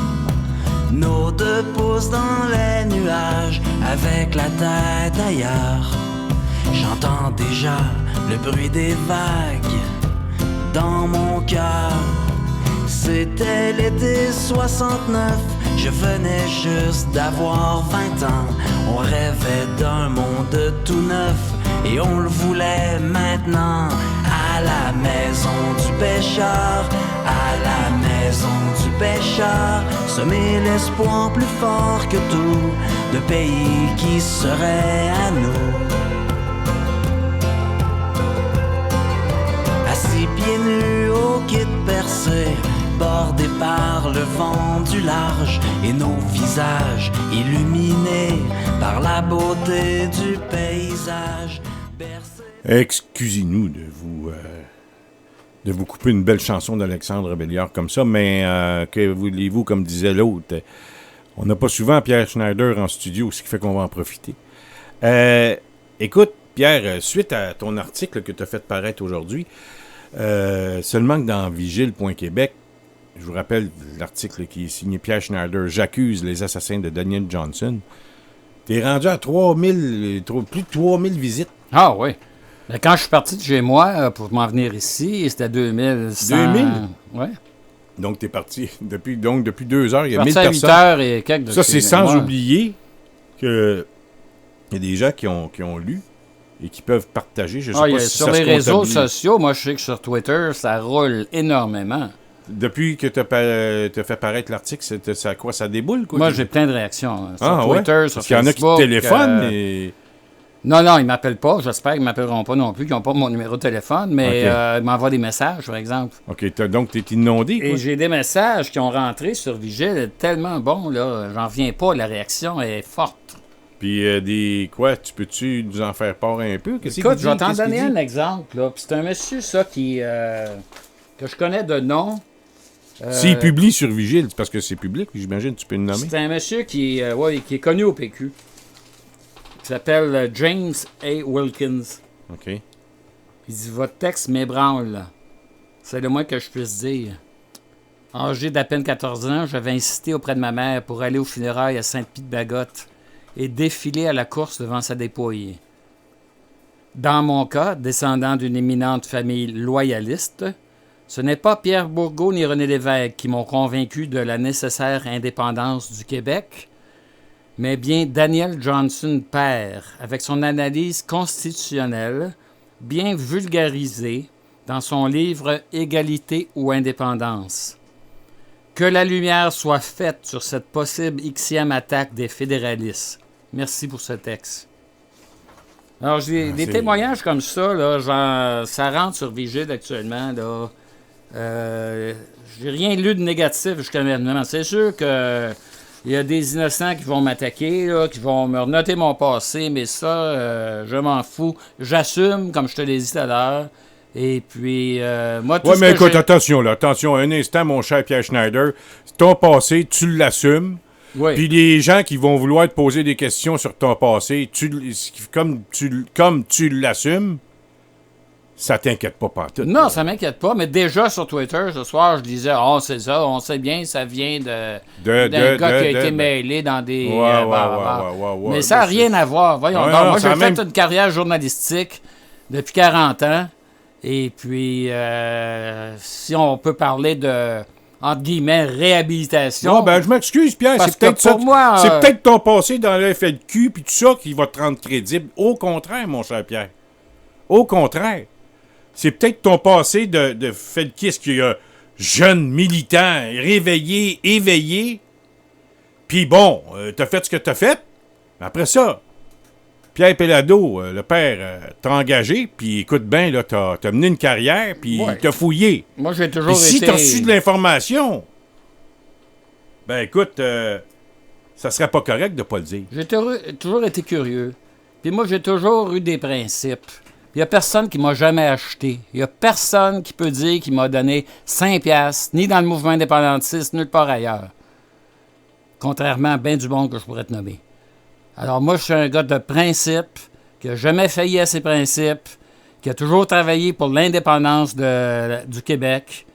Nos 2 pouces dans les nuages, avec la tête ailleurs. J'entends déjà le bruit des vagues dans mon cœur. C'était l'été 69, je venais juste d'avoir 20 ans. On rêvait d'un monde tout neuf et on le voulait maintenant. À la maison du pêcheur, à la maison du pêcheur, semer l'espoir plus fort que tout, de pays qui serait à nous. Assis pieds nus au kit percé, bordés par le vent du large, et nos visages illuminés par la beauté du paysage. Excusez-nous de vous couper une belle chanson d'Alexandre Belliard comme ça, mais que voulez-vous, comme disait l'autre, on n'a pas souvent Pierre Schneider en studio, ce qui fait qu'on va en profiter. Écoute, Pierre, suite à ton article que tu as fait paraître aujourd'hui, seulement que dans Vigile.Québec, je vous rappelle l'article qui est signé Pierre Schneider, « J'accuse les assassins de Daniel Johnson », t'es rendu à plus de 3000 visites. Ah oui. Mais quand je suis parti de chez moi pour m'en venir ici, c'était 2100. 2000? Oui. Donc, t'es parti depuis 2 heures, il y a 1000 à personnes. 8 heures et quelques. Ça, c'est sans oublier qu'il y a des gens qui ont lu et qui peuvent partager. Je sais pas si sur ça les se réseaux comptabilise. sociaux, moi, je sais que sur Twitter, ça roule énormément. Depuis que tu as fait paraître l'article, c'est à quoi? Ça déboule, quoi? Moi, j'ai plein de réactions. Sur ouais? Twitter, sur Parce Facebook. qu'il y en a qui te téléphonent et... Non, ils ne m'appellent pas. J'espère qu'ils ne m'appelleront pas non plus, qu'ils n'ont pas mon numéro de téléphone, mais ils m'envoient des messages, par exemple. OK, donc tu es inondé, quoi? Et j'ai des messages qui ont rentré sur Vigile tellement bons, là. J'en reviens pas. La réaction est forte. Puis peux-tu nous en faire part un peu? Écoute, je vais t'en donner un exemple, là. Puis c'est un monsieur, ça, que je connais de nom. S'il publie sur Vigile, c'est parce que c'est public, j'imagine, tu peux le nommer. C'est un monsieur qui est connu au PQ. Il s'appelle James A. Wilkins. OK. Il dit « Votre texte m'ébranle. C'est le moins que je puisse dire. Âgé d'à peine 14 ans, j'avais insisté auprès de ma mère pour aller aux funérailles à Sainte-Pie-de-Bagotte et défiler à la course devant sa dépouille. Dans mon cas, descendant d'une éminente famille loyaliste, ce n'est pas Pierre Bourgault ni René Lévesque qui m'ont convaincu de la nécessaire indépendance du Québec, mais bien Daniel Johnson père, avec son analyse constitutionnelle, bien vulgarisée dans son livre « Égalité ou indépendance ». Que la lumière soit faite sur cette possible Xème attaque des fédéralistes. Merci pour ce texte. Alors, j'ai des c'est- témoignages comme ça, là, genre, ça rentre sur Vigile actuellement, là. J'ai rien lu de négatif jusqu'à maintenant. C'est sûr que il y a des innocents qui vont m'attaquer, là, qui vont me renoter mon passé, mais ça, je m'en fous. J'assume, comme je te l'ai dit tout à l'heure. Et puis, moi, tout Ouais, ce mais que écoute, j'ai- attention, là, attention, un instant, mon cher Pierre Schneider. Ton passé, tu l'assumes. Oui. Puis les gens qui vont vouloir te poser des questions sur ton passé, comme tu l'assumes, ça t'inquiète pas pantoute. Non, ça m'inquiète pas, mais déjà sur Twitter, ce soir, je disais, c'est ça, on sait bien, ça vient d'un gars qui a été mêlé dans des... Ouais, ouais. Mais ça n'a rien à voir. Voyons Ouais, donc, non, moi, ça j'ai a même- fait une carrière journalistique depuis 40 ans, et puis, si on peut parler de, entre guillemets, réhabilitation... Non, ben je m'excuse, Pierre, Parce c'est peut-être que ça. pour moi, C'est peut-être ton passé dans le FLQ puis tout ça qui va te rendre crédible. Au contraire, mon cher Pierre. Au contraire. C'est peut-être ton passé de FLQiste qui est jeune, militant, réveillé, éveillé. Puis bon, t'as fait ce que t'as fait. Après ça, Pierre Pellado, le père, t'a engagé, puis écoute bien, là, t'as mené une carrière, puis Ouais. t'as fouillé. Moi, j'ai toujours Puis si été... t'as reçu de l'information, ben écoute, ça serait pas correct de pas le dire. J'ai toujours été curieux. Puis moi, j'ai toujours eu des principes. Il n'y a personne qui m'a jamais acheté. Il n'y a personne qui peut dire qu'il m'a donné 5 piastres, ni dans le mouvement indépendantiste, nulle part ailleurs. Contrairement à bien du monde que je pourrais te nommer. Alors moi, je suis un gars de principe, qui n'a jamais failli à ses principes, qui a toujours travaillé pour l'indépendance du Québec.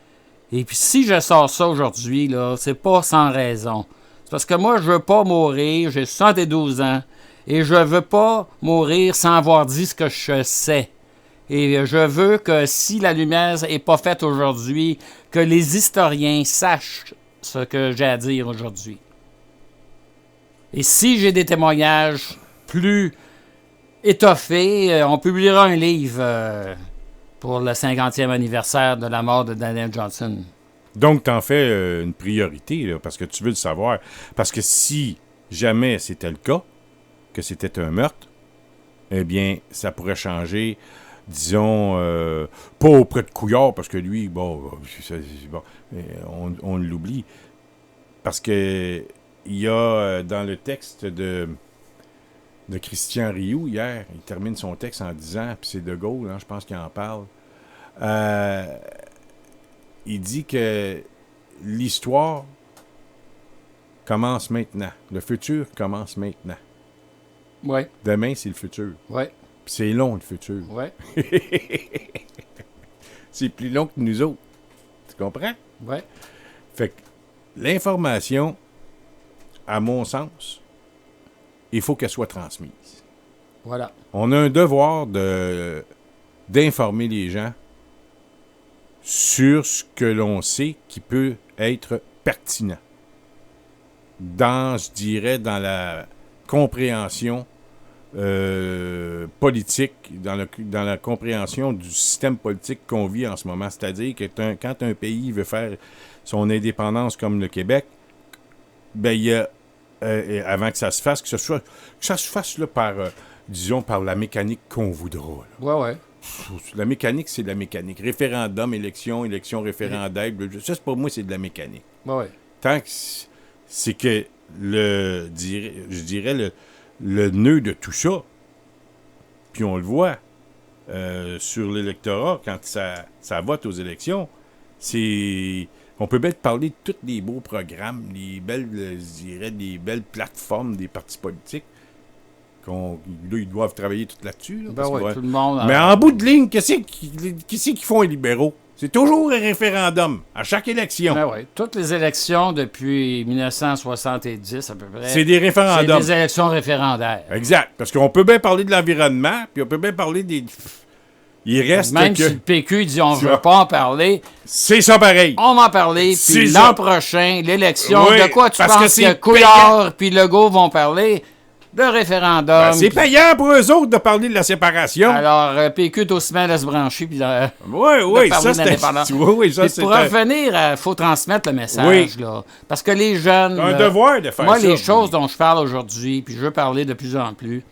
Et puis si je sors ça aujourd'hui, là, c'est pas sans raison. C'est parce que moi, je veux pas mourir, j'ai 72 ans, et je veux pas mourir sans avoir dit ce que je sais. Et je veux que si la lumière n'est pas faite aujourd'hui, que les historiens sachent ce que j'ai à dire aujourd'hui. Et si j'ai des témoignages plus étoffés, on publiera un livre pour le 50e anniversaire de la mort de Daniel Johnson. Donc, t'en fais une priorité, là, parce que tu veux le savoir. Parce que si jamais c'était le cas, que c'était un meurtre, eh bien, ça pourrait changer, disons, pas auprès de Couillard, parce que lui, bon, on l'oublie. Parce que il y a dans le texte de Christian Rioux, hier, il termine son texte en disant, puis c'est De Gaulle, hein, je pense qu'il en parle, il dit que l'histoire commence maintenant. Le futur commence maintenant. Oui, Demain, c'est le futur. oui, Puis c'est long, le futur. oui, C'est plus long que nous autres. Tu comprends? oui. Fait que l'information, à mon sens, il faut qu'elle soit transmise. Voilà. On a un devoir d'informer les gens sur ce que l'on sait qui peut être pertinent. Je dirais, dans la compréhension politique, dans la compréhension du système politique qu'on vit en ce moment. C'est-à-dire que quand un pays veut faire son indépendance comme le Québec, ben il y a, avant que ça se fasse, que ça se fasse là, disons, par la mécanique qu'on voudra. Là. Ouais. La mécanique, c'est de la mécanique. Référendum, élection, référendum, ça, pour moi, c'est de la mécanique. Ouais. Tant que c'est que je dirais le nœud de tout ça, puis on le voit sur l'électorat, quand ça vote aux élections, c'est... On peut bien te parler de tous les beaux programmes, les belles, je dirais, des belles plateformes des partis politiques. Là, ils doivent travailler tout là-dessus. Là, parce que, Tout le monde... mais en bout de ligne, qu'est-ce qu'ils font les libéraux? C'est toujours un référendum, à chaque élection. Ben oui. Toutes les élections depuis 1970 à peu près. C'est des référendums. C'est des élections référendaires. Exact. Parce qu'on peut bien parler de l'environnement, puis on peut bien parler des... Il reste Même que... si le PQ dit on ne Tu veut vois. pas en parler, C'est ça pareil. on va en parler, C'est puis ça. l'an prochain, l'élection, Oui, de quoi tu parce que penses c'est que Couillard puis Legault vont parler? De référendum. Ben, c'est puis- payant pour eux autres de parler de la séparation. Alors, PQ est aussi mal à se brancher, puis Oui, de parler ça c'est... d'indépendance. Oui, ça Puis c'est... pour revenir, il faut transmettre le message. Oui. Là. Parce que les jeunes... un là, devoir de faire moi, ça. les choses dont je parle aujourd'hui, puis je veux parler de plus en plus,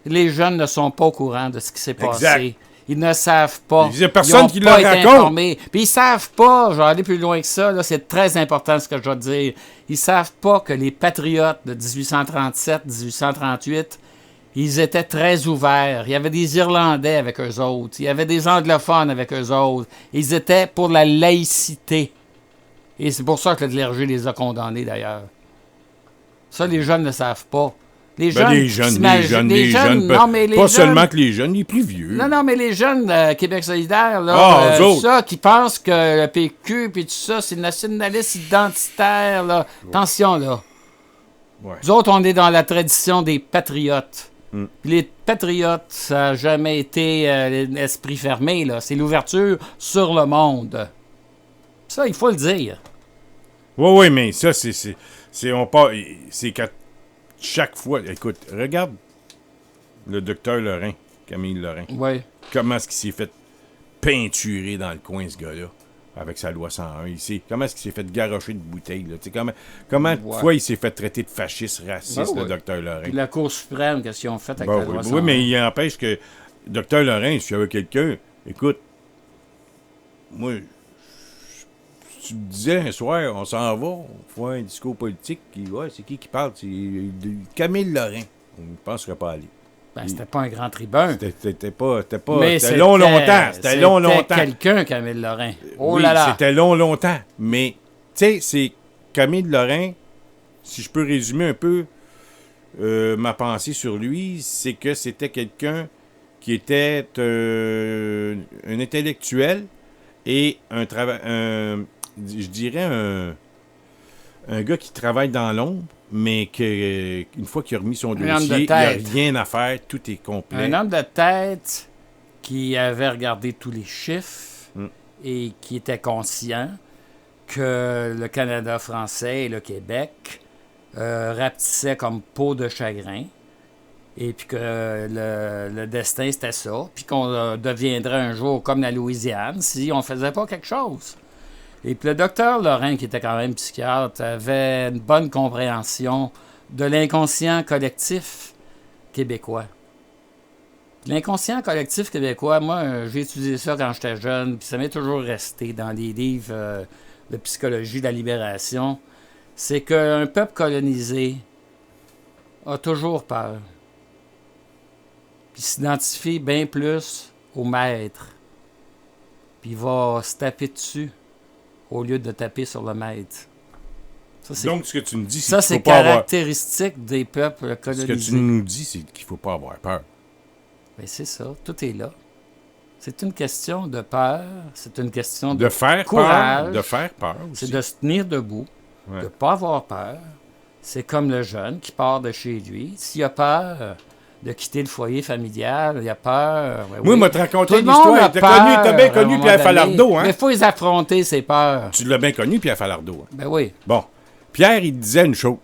Les jeunes ne sont pas au courant de ce qui s'est Exact. passé. Ils ne savent pas. Il y a personne Ils ont qui pas leur été raconte. informés. Puis ils savent pas, je vais aller plus loin que ça, là, c'est très important ce que je vais te dire. Ils savent pas que les patriotes de 1837, 1838, ils étaient très ouverts. Il y avait des Irlandais avec eux autres. Il y avait des anglophones avec eux autres. Ils étaient pour la laïcité. Et c'est pour ça que le clergé les a condamnés, d'ailleurs. Ça, les jeunes ne savent pas. Les Ben, les jeunes, non, mais les pas jeunes, seulement que les jeunes, les plus vieux. non, mais les jeunes Québec solidaire, là, Ah, eux autres. ça, qui pensent que le PQ puis tout ça, c'est nationaliste identitaire, là. Attention, là. Ouais. Nous autres, on est dans la tradition des patriotes. Mm. Puis les patriotes, ça n'a jamais été l'esprit fermé, là. C'est l'ouverture sur le monde. Ça, il faut le dire. Oui, mais ça, c'est qu'à chaque fois... Écoute, regarde le docteur Lorrain, Camille Lorrain. Oui. Comment est-ce qu'il s'est fait peinturer dans le coin, ce gars-là, avec sa loi 101. Comment est-ce qu'il s'est fait garrocher de bouteilles, là? Tu sais, comment de fois il s'est fait traiter de fasciste, raciste, Ben le oui. docteur Lorrain? Puis la Cour suprême, qu'est-ce qu'ils ont fait avec Ben la loi oui, 101? mais il empêche que docteur Lorrain, s'il y avait quelqu'un, écoute, moi, tu me disais un soir, on s'en va, on fait un discours politique, ouais, c'est qui parle? C'est Camille Lorrain. On ne penserait pas aller. Ben, c'était pas un grand tribun. C'était Mais longtemps. C'était longtemps. Quelqu'un, Camille Lorrain. Oh Oui, là là. c'était longtemps. Mais, tu sais, c'est Camille Lorrain, si je peux résumer un peu ma pensée sur lui, c'est que c'était quelqu'un qui était un intellectuel et je dirais un gars qui travaille dans l'ombre, mais qu'une fois qu'il a remis son Un homme de dossier, il n'y a tête. rien à faire, tout est complet. Un homme de tête qui avait regardé tous les chiffres et qui était conscient que le Canada français et le Québec rapetissaient comme peau de chagrin et puis que le destin, c'était ça, puis qu'on deviendrait un jour comme la Louisiane si on faisait pas quelque chose. Et puis le docteur Lorrain, qui était quand même psychiatre, avait une bonne compréhension de l'inconscient collectif québécois. L'inconscient collectif québécois, moi, j'ai étudié ça quand j'étais jeune, puis ça m'est toujours resté dans les livres de psychologie de la libération. C'est qu'un peuple colonisé a toujours peur. Puis s'identifie bien plus au maître. Puis il va se taper dessus au lieu de taper sur le maître. Ça, c'est, Donc, ce que tu nous dis, c'est ça, qu'il c'est faut pas avoir... caractéristique des peuples Ce que tu colonisés. nous dis, c'est qu'il faut pas avoir peur. Ben, c'est ça, tout est là. C'est une question de peur, c'est une question De faire courage. peur. De faire peur aussi. C'est de se tenir debout, Ouais. de ne pas avoir peur. C'est comme le jeune qui part de chez lui. S'il a peur de quitter le foyer familial, il a peur. Ben Moi, oui. m'a te Tout raconté le monde l'histoire. a T'as bien peur, à un connu moment Pierre donné. Falardeau, hein? Mais il faut les affronter, ces peurs. Tu l'as bien connu, Pierre Falardeau. Hein? Ben oui. Bon. Pierre, il disait une chose.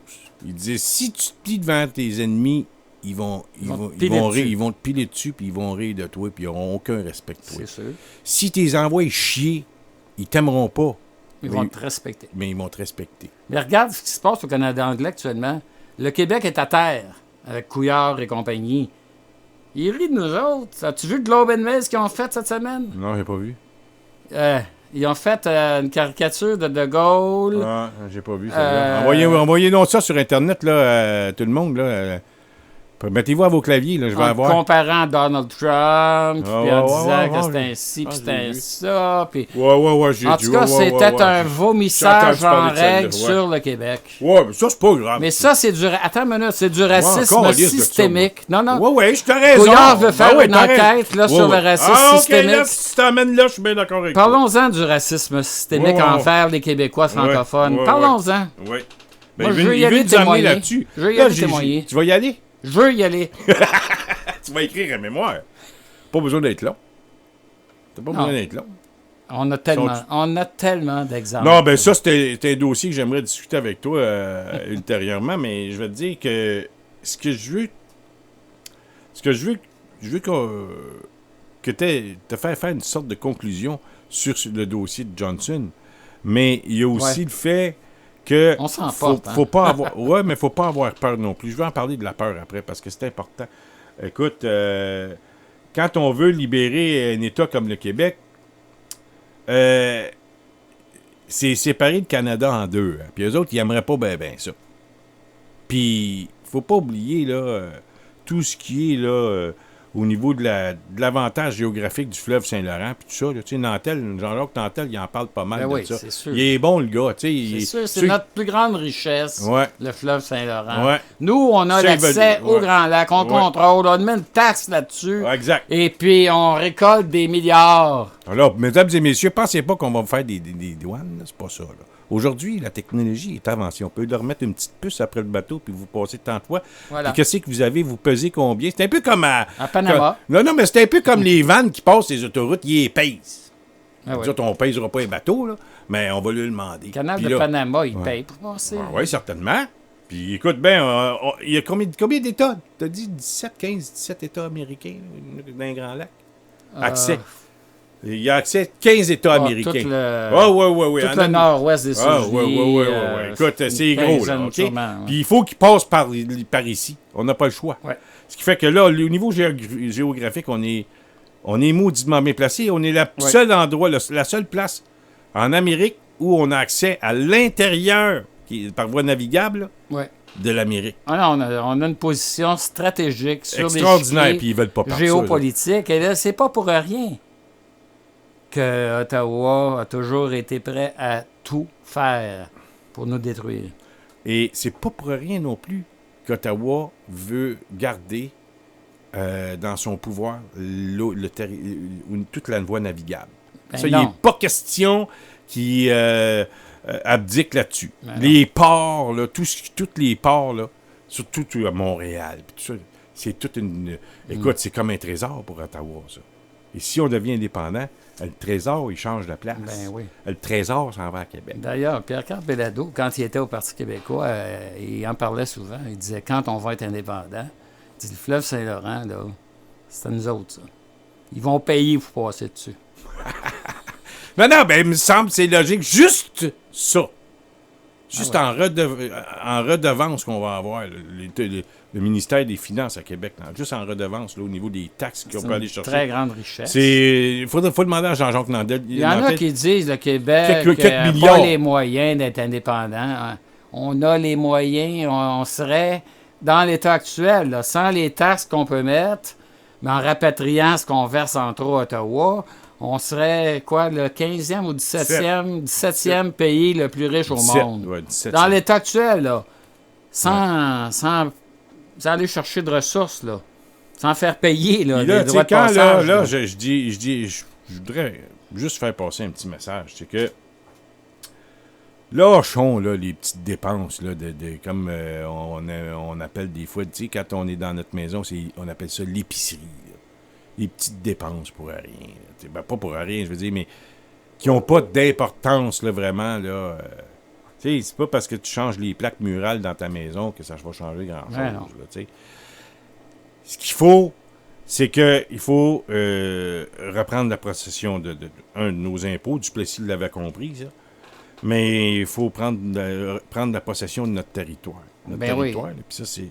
Il disait, si tu te plies devant tes ennemis, ils vont te piler dessus, puis ils vont rire de toi, puis ils n'auront aucun respect de toi. C'est sûr. Si tu les envoies chier, ils t'aimeront pas. Ils vont te respecter. Mais ils vont te respecter. Mais regarde ce qui se passe au Canada anglais actuellement. Le Québec est à terre, avec Couillard et compagnie. Ils rient de nous autres. As-tu vu le Globe and Mail ce qu'ils ont fait cette semaine? Non, j'ai pas vu. Ils ont fait une caricature de Gaulle. Ah, j'ai pas vu ça. Envoyez-nous ça sur Internet, là, tout le monde, là. Mettez-vous à vos claviers, là, je vais En avoir. comparant Donald Trump, puis en disant que c'était ouais. ainsi, puis Ah, c'était j'ai vu. ça. Puis... Ouais, j'ai En dit. tout cas, c'était un vomissage J'ai entendu en parler de celle-là, règle ouais. sur le Québec. Ouais, mais ça, c'est pas grave. Mais ça, c'est du... Attends une minute, c'est du racisme encore liste de ça, systémique. Non, non. Ouais, je te raison. Couillard veut faire une t'as raison. enquête là, sur le racisme OK, systémique. là, si tu t'emmènes là, je suis bien d'accord avec toi. Parlons-en du racisme systémique Ouais. envers les Québécois francophones. ouais. Parlons-en. Oui. Moi, je veux y aller nous amener témoigner. là-dessus. Je veux y Là, aller témoigner. Tu vas y aller? Je veux y aller. Tu vas écrire un mémoire. Pas besoin d'être long. T'as pas Non. besoin d'être long. On a tellement d'exemples. Non, ben ça, c'était un dossier que j'aimerais discuter avec toi ultérieurement, mais je vais te dire que ce que je veux que te faire une sorte de conclusion sur le dossier de Johnson, mais il y a aussi Ouais. le fait que On s'en porte, hein. faut pas avoir mais faut pas avoir peur non plus. Je vais en parler de la peur après parce que c'est important. Écoute, quand on veut libérer un État comme le Québec, c'est séparer le Canada en deux. Hein. Puis eux autres, ils aimeraient pas bien ça. Puis, faut pas oublier, là, tout ce qui est, là, au niveau de l'avantage géographique du fleuve Saint-Laurent, puis tout ça, là, tu sais, Nantel, Jean-Jacques Nantel, il en parle pas mal Ben de oui, ça. c'est sûr. Il est bon, le gars, tu sais. C'est sûr, c'est notre plus grande richesse, Ouais. le fleuve Saint-Laurent. Ouais. Nous, on a Ça, l'accès ouais. au Grand Lac, on Ouais. contrôle, on met une taxe là-dessus, Ouais, exact. et puis on récolte des milliards. Alors, mesdames et messieurs, pensez pas qu'on va faire des douanes, là, c'est pas ça, là. Aujourd'hui, la technologie est avancée. On peut leur mettre une petite puce après le bateau, puis vous passez tant de fois. Voilà. Puis qu'est-ce que vous avez? Vous pesez combien? C'est un peu comme à Panama. Non, mais c'est un peu comme les vannes qui passent les autoroutes, ils les pèsent. Ah oui. Nous autres, on ne pèsera pas les bateaux, là, mais on va lui demander. Le canal Puis de là, Panama, il ouais. paye pour passer. Oui, certainement. Puis écoute, ben, il y a combien d'États? Tu as dit 17 États américains là, dans un grand lac? Accès. Il y a accès à 15 États américains. Tout le, Oui. tout le nord-ouest des Ah, États-Unis. oui. Écoute, c'est gros, là, OK? Puis il faut qu'il passe par ici. On n'a pas le choix. Ouais. Ce qui fait que là, au niveau géographique, on est mauditement bien placé. On est seul endroit, la seule place en Amérique où on a accès à l'intérieur, par voie navigable, Ouais. de l'Amérique. Ah non, on a une position stratégique sur Extraordinaire, des puis ils veulent pas partir. géopolitiques. Et là, c'est pas pour rien que Ottawa a toujours été prêt à tout faire pour nous détruire. Et c'est pas pour rien non plus qu'Ottawa veut garder dans son pouvoir toute la voie navigable. Ben Ça, il non. n'est pas question qui abdique là-dessus. Ben non. Les ports, là, tous les ports, là, surtout à Montréal, puis tout ça, c'est toute une... Écoute, c'est comme un trésor pour Ottawa, ça. Et si on devient indépendant, le trésor, il change de place. Ben oui. Le trésor s'en va à Québec. D'ailleurs, Pierre-Carl Belado, quand il était au Parti québécois, il en parlait souvent. Il disait, quand on va être indépendant, il dit, le fleuve Saint-Laurent, là, c'est à nous autres, ça. Ils vont payer pour passer dessus. Non, ben, il me semble que c'est logique. Juste ça. Juste en redevance qu'on va avoir, le ministère des Finances à Québec, là, juste en redevance, là, au niveau des taxes qu'on peut aller chercher. Très grande richesse. Il faut demander à Jean-Jacques Nandel. Il y en a qui disent le Québec Quelques n'a milliards. pas les moyens d'être indépendant. Hein. On a les moyens, on serait dans l'état actuel, là, sans les taxes qu'on peut mettre, mais en rapatriant ce qu'on verse en trop à Ottawa, on serait, quoi, le 15e ou 17e pays le plus riche au 17, monde. ouais, 17. Dans l'état actuel, là, sans aller chercher de ressources, là, sans faire payer là, Puis là, des tu droits sais, de quand passage. là, là. je voudrais juste faire passer un petit message. C'est que lâchons là, les petites dépenses, là, comme on appelle des fois, tu sais, quand on est dans notre maison, on appelle ça l'épicerie. Là. Les petites dépenses pour rien. Ben, pas pour rien, je veux dire, mais qui n'ont pas d'importance, là, vraiment, là. Tu sais, c'est pas parce que tu changes les plaques murales dans ta maison que ça va changer grand-chose, Ouais, non. là, tu sais. Ce qu'il faut, c'est qu'il faut reprendre la possession de nos impôts. Duplessis l'avait compris, ça. Mais il faut prendre la possession de notre territoire. Notre Ben oui. territoire, là, puis ça, c'est...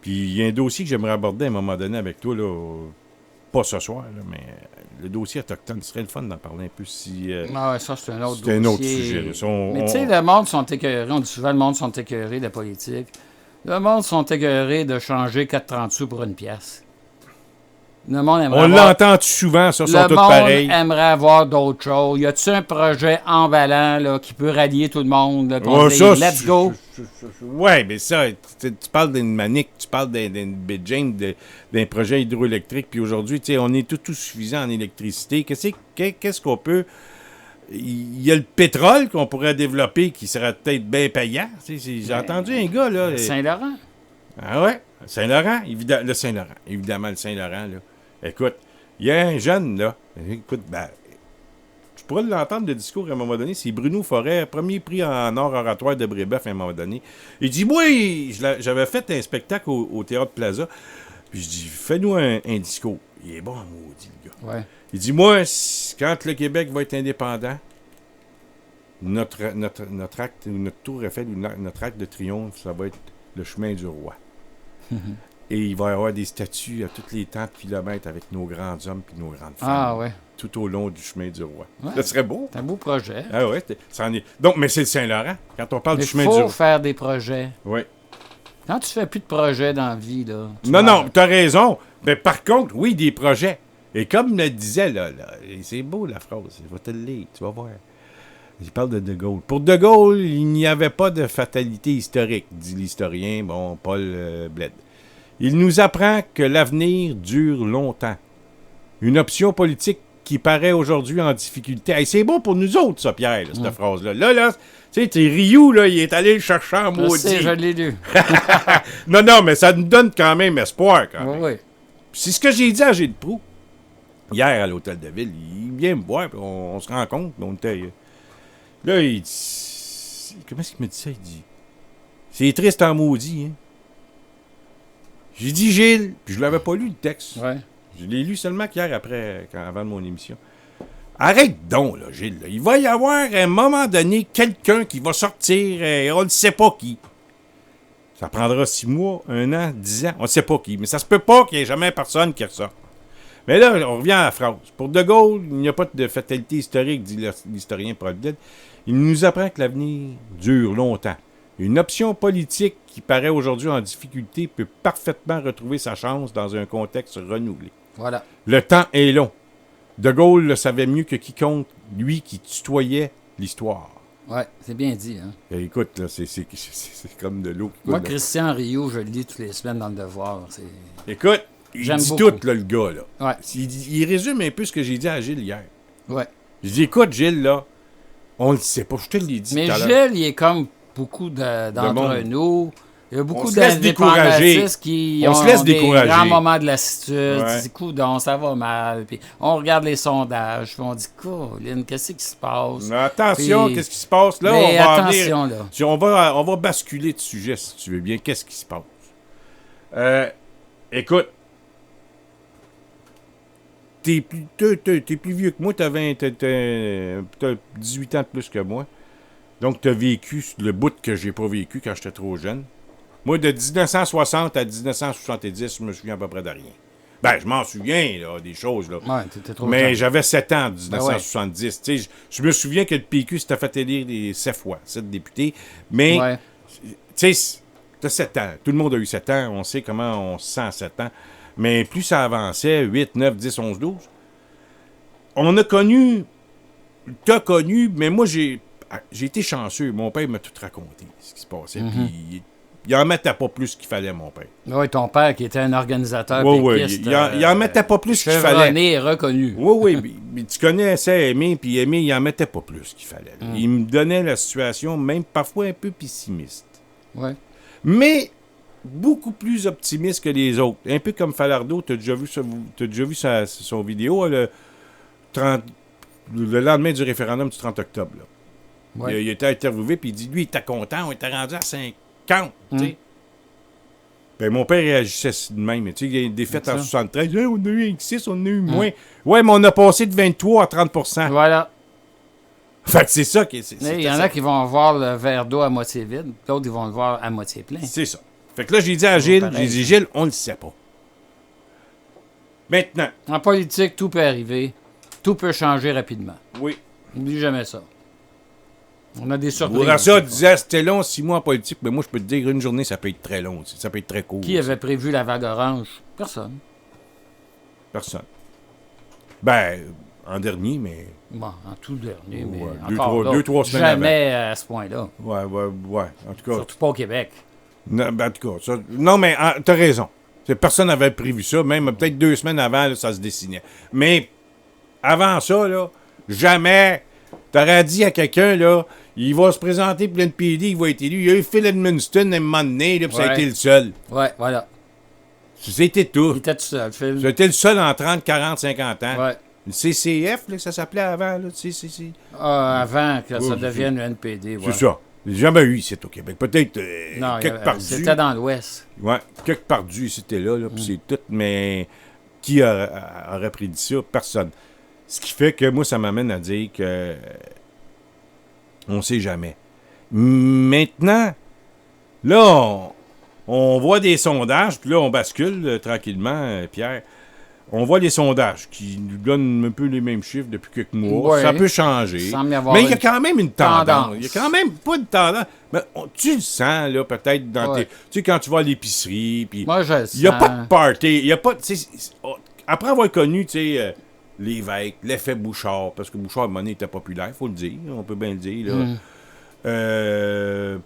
Puis il y a un dossier que j'aimerais aborder à un moment donné avec toi, là, pas ce soir, là, mais le dossier autochtone, ce serait le fun d'en parler un peu si... Ah ouais, ça, c'est un autre c'est un autre dossier. sujet. Là. Ça, Mais tu sais, le monde sont écœurés. On dit souvent le monde sont écœurés de la politique. Le monde sont écœurés de changer 4,30 sous pour une pièce. Le monde aimerait on avoir... l'entend souvent, ça, sont Le tous monde pareils. aimerait avoir d'autres choses. Y a-tu un projet emballant là, qui peut rallier tout le monde? Là, qu'on Ouais, dise, ça, let's go! Ouais, mais ça, tu parles d'une manique, tu parles d'un Beijing, d'un projet hydroélectrique, puis aujourd'hui, tu sais, on est tout suffisant en électricité. Qu'est-ce qu'on peut... Il y a le pétrole qu'on pourrait développer qui serait peut-être bien payant. Tu sais, j'ai entendu un gars, là... Saint-Laurent. Ah ouais? Saint-Laurent? Le Saint-Laurent. Évidemment, le Saint-Laurent, là. Écoute, il y a un jeune, là. Écoute, ben... Tu pourrais l'entendre de discours à un moment donné. C'est Bruno Forêt, premier prix en art oratoire de Brébeuf à un moment donné. Il dit, moi, j'avais fait un spectacle au Théâtre Plaza. Puis je dis, fais-nous un discours. Il est bon, maudit, le gars. Ouais. Il dit, moi, quand le Québec va être indépendant, notre acte, ou notre tour Eiffel, ou notre acte de triomphe, ça va être le chemin du roi. Et il va y avoir des statues à tous les temps de kilomètres avec nos grands hommes et nos grandes femmes. Ah, ouais. Tout au long du chemin du roi. Ouais. Ça serait beau. C'est un beau projet. Ah ouais, ça en est. Donc, mais c'est le Saint-Laurent. Quand on parle Mais du chemin il du faut roi. faire des projets. Oui. Quand tu fais plus de projets dans la vie, là... Non, t'as raison. Mais par contre, oui, des projets. Et comme le disait, là, et c'est beau la phrase, je vais te le lire, tu vas voir. Il parle de De Gaulle. Pour De Gaulle, il n'y avait pas de fatalité historique, dit l'historien, Paul Bled. Il nous apprend que l'avenir dure longtemps. Une option politique qui paraît aujourd'hui en difficulté. Hey, c'est bon pour nous autres, ça, Pierre, là, cette phrase-là. Là, tu sais, Ryu, là, il est allé le chercher en Je maudit. sais, je l'ai lu. Non, mais ça nous donne quand même espoir, quand même. Oui. C'est ce que j'ai dit à Gilles Proulx. Hier, à l'hôtel de ville, il vient me voir, puis on se rencontre, puis on était... Là, il dit... Comment est-ce qu'il me dit ça? Il dit... C'est triste en maudit, hein? J'ai dit, Gilles, puis je l'avais pas lu, le texte. Ouais. Je l'ai lu seulement qu'hier, avant mon émission. Arrête donc, là, Gilles. Là. Il va y avoir, à un moment donné, quelqu'un qui va sortir, on ne sait pas qui. Ça prendra 6 mois, 1 an, 10 ans, on ne sait pas qui. Mais ça se peut pas qu'il n'y ait jamais personne qui ressort. Mais là, on revient à la phrase. Pour De Gaulle, il n'y a pas de fatalité historique, dit l'historien Paul Bled. Il nous apprend que l'avenir dure longtemps. Une option politique qui paraît aujourd'hui en difficulté peut parfaitement retrouver sa chance dans un contexte renouvelé. Voilà. Le temps est long. De Gaulle le savait mieux que quiconque, lui qui tutoyait l'histoire. Ouais, c'est bien dit, hein. Et écoute, là, c'est comme de l'eau qui coule. Moi, là. Christian Rio, je le lis toutes les semaines dans le Devoir. C'est... Écoute, il J'aime dit beaucoup. tout, là, le gars, là. Ouais. Il résume un peu ce que j'ai dit à Gilles hier. Ouais. Je dis, écoute, Gilles, là, on le sait pas, je te l'ai dit Mais tout à l'heure. Gilles, il est comme beaucoup d'entre monde. nous. Il y a beaucoup On se laisse décourager. d'indépendantistes qui On se ont laisse des décourager. grands moments de lassitude. Ouais. Ils disent, coudonc, ça va mal. Puis on regarde les sondages. Puis on dit, Colin, qu'est-ce qui se passe? Mais attention, Puis- qu'est-ce qui se passe là? Mais On va en attention, venir- là. On va basculer de sujet, si tu veux bien. Qu'est-ce qui se passe? Écoute, t'es plus vieux que moi, t'as 18 ans de plus que moi. Donc, t'as vécu le bout que j'ai pas vécu quand j'étais trop jeune. Moi, de 1960 à 1970, je me souviens à peu près de rien. Ben, je m'en souviens, là, des choses, là. Ouais, t'étais trop Mais jeune. j'avais 7 ans en 1970. Tu sais, je me souviens que le PQ s'était fait élire les 7 fois, 7 députés. Mais, Ouais. tu sais, t'as 7 ans. Tout le monde a eu 7 ans. On sait comment on se sent à 7 ans. Mais plus ça avançait, 8, 9, 10, 11, 12, on a connu... T'as connu, mais moi, j'ai été chanceux. Mon père m'a tout raconté, ce qui se passait. Puis, il en mettait pas plus qu'il fallait, mon père. Oui, ton père qui était un organisateur Oui, péquiste, il en mettait pas plus qu'il fallait. chevronné et reconnu. Oui, mais tu connaissais Aimé, puis Aimé, il en mettait pas plus qu'il fallait. Il me donnait la situation, même parfois un peu pessimiste. Ouais. Mais beaucoup plus optimiste que les autres. Un peu comme Falardeau, t'as déjà vu son vidéo, le lendemain du référendum du 30 octobre. Là. Ouais. Il a été interviewé, puis il dit, lui, il était content, on était rendu à 50, tu sais. Ben, mon père réagissait de même. Tu sais, il y a une défaite en 73. Hey, on a eu un 6, on a eu moins. Ouais, mais on a passé de 23 à 30%. Voilà. Fait que c'est ça qui est. Il y en a qui vont voir le verre d'eau à moitié vide, d'autres, ils vont le voir à moitié plein. C'est ça. Fait que là, j'ai dit à Gilles, pareil. Gilles, on le sait pas. Maintenant, En politique, tout peut arriver. Tout peut changer rapidement. oui. N'oublie jamais ça. On a des surprises. Bourassa disait c'était long, 6 mois en politique, mais moi, je peux te dire, une journée, ça peut être très long. Ça peut être très court. Qui avait prévu la vague orange? Personne. Personne. Ben, en dernier, mais. Bon, en tout dernier, mais Ouais, encore là, 2-3 semaines jamais à ce point-là. Ouais. En tout cas. Surtout pas au Québec. Non, ben, en tout cas, ça, non, mais t'as raison. Personne n'avait prévu ça. Même peut-être 2 semaines avant, là, ça se dessinait. Mais avant ça, là, jamais. T'aurais dit à quelqu'un, là, il va se présenter pour l'NPD, il va être élu. Il y a eu Phil Edmundston à un moment donné, là, puis ça a Ouais. été le seul. Ouais, voilà. C'était tout. Il était tout seul, Phil. C'était le seul en 30, 40, 50 ans. Ouais. Le CCF, là, ça s'appelait avant, là, CCC. Avant que ça Ouais, devienne le NPD. Ouais. C'est ça. J'ai jamais eu ici au Québec. Peut-être Non, quelque part c'était dans l'Ouest. Ouais, quelque part du, c'était là, puis c'est tout, mais qui aurait prédit ça? Personne. Ce qui fait que moi, ça m'amène à dire que on sait jamais. Maintenant, là, on voit des sondages, puis là, on bascule tranquillement, Pierre. On voit les sondages qui nous donnent un peu les mêmes chiffres depuis quelques mois. Ouais. Ça peut changer. Semble y avoir Mais il y a une quand même une tendance. tendance. Il y a quand même pas de tendance. Mais tu le sens, là, peut-être dans Ouais. tes... Tu sais, quand tu vas à l'épicerie, puis... Moi, je le Il n'y a sens. pas de party. Il y a pas... tu sais, après avoir connu, tu sais, l'évêque, l'effet Bouchard, parce que Bouchard, à un moment donné, était populaire, il faut le dire. On peut bien le dire, là.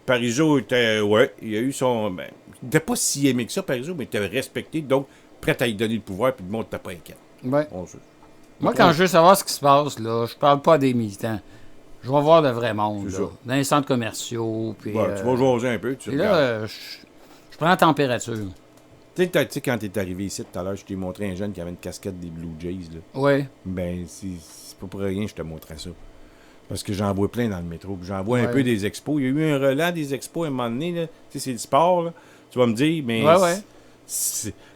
Parizeau était... Ouais, il a eu son... Ben, il n'était pas si aimé que ça, Parizeau, mais il était respecté, donc prêt à lui donner le pouvoir, puis le monde n'était pas inquiet. Ouais. On se- Moi, quand je veux savoir ce qui se passe, là, je parle pas des militants. Je vais voir le vrai monde, C'est là, ça. dans les centres commerciaux. Puis, Ouais, tu vas jaser un peu, tu puis regardes. là, je prends la température. Tu sais, quand t'es arrivé ici tout à l'heure, je t'ai montré un jeune qui avait une casquette des Blue Jays, là. Oui. Ben, c'est pas pour rien que je te montrais ça. Parce que j'en vois plein dans le métro. Puis j'en vois un Ouais. peu des expos. Il y a eu un relais des expos à un moment donné, là. Tu sais, c'est du sport, là. Tu vas me dire, mais... Ouais.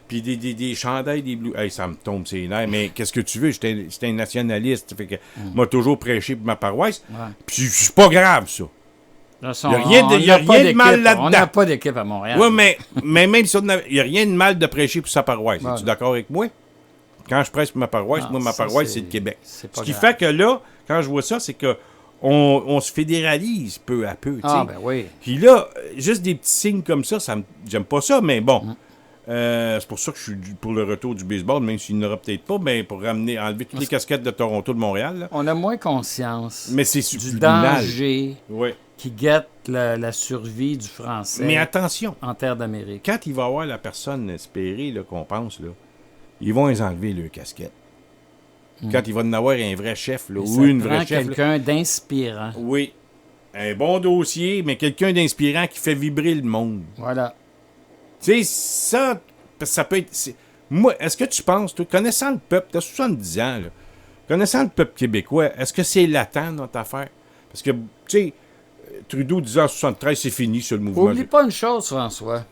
Puis des chandails, des Blue... Hey, ça me tombe ses nerfs. Mais qu'est-ce que tu veux? J'étais un nationaliste. Fait que m'a toujours prêché pour ma paroisse. Ouais. Puis c'est pas grave, ça. Là, Y a rien de- y a rien de mal là-dedans. On n'a pas d'équipe à Montréal. Ouais, mais même si il n'y a rien de mal de prêcher pour sa paroisse. Ouais. Es-tu d'accord avec moi? Quand je prêche pour ma paroisse, Non, moi, ma ça, paroisse, c'est- c'est le Québec. c'est pas Ce qui grave. fait que là, quand je vois ça, c'est que on se fédéralise peu à peu. tu sais. Ah, ben oui. Puis là, juste des petits signes comme ça, j'aime pas ça, mais bon. C'est pour ça que je suis pour le retour du baseball, même s'il n'aura peut-être pas, mais pour enlever toutes les casquettes de Toronto, de Montréal. Là. On a moins conscience Mais c'est du subliminal. danger Ouais. qui guette la survie du français Mais attention, en terre d'Amérique. quand il va y avoir la personne espérée là, qu'on pense, là, ils vont les enlever, leur casquette. Quand il va en avoir un vrai chef, là, Ça ou une prend vraie chef. là. quelqu'un d'inspirant. Oui. Un bon dossier, mais quelqu'un d'inspirant qui fait vibrer le monde. Voilà. Tu sais, ça peut être... Moi, est-ce que tu penses, toi, connaissant le peuple, t'as 70 ans, là, connaissant le peuple québécois, est-ce que c'est latent, notre affaire? Parce que, tu sais, Trudeau disait en 73, c'est fini, sur le mouvement. Oublie pas une chose, François.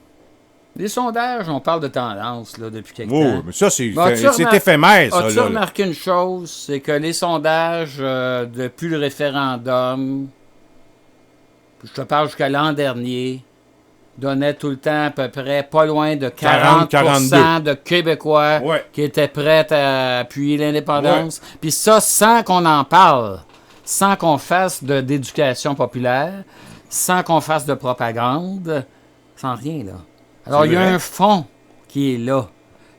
Les sondages, on parle de tendance là, depuis quelque Oui, temps. mais ça, c'est As-tu éphémère, ça. As-tu Là. remarqué une chose? C'est que les sondages depuis le référendum, je te parle jusqu'à l'an dernier, donnaient tout le temps à peu près pas loin de 40% de Québécois Ouais. qui étaient prêts à appuyer l'indépendance. Puis ça, sans qu'on en parle, sans qu'on fasse d'éducation populaire, sans qu'on fasse de propagande, sans rien, là. Alors, C'est il y a vrai. un fond qui est là.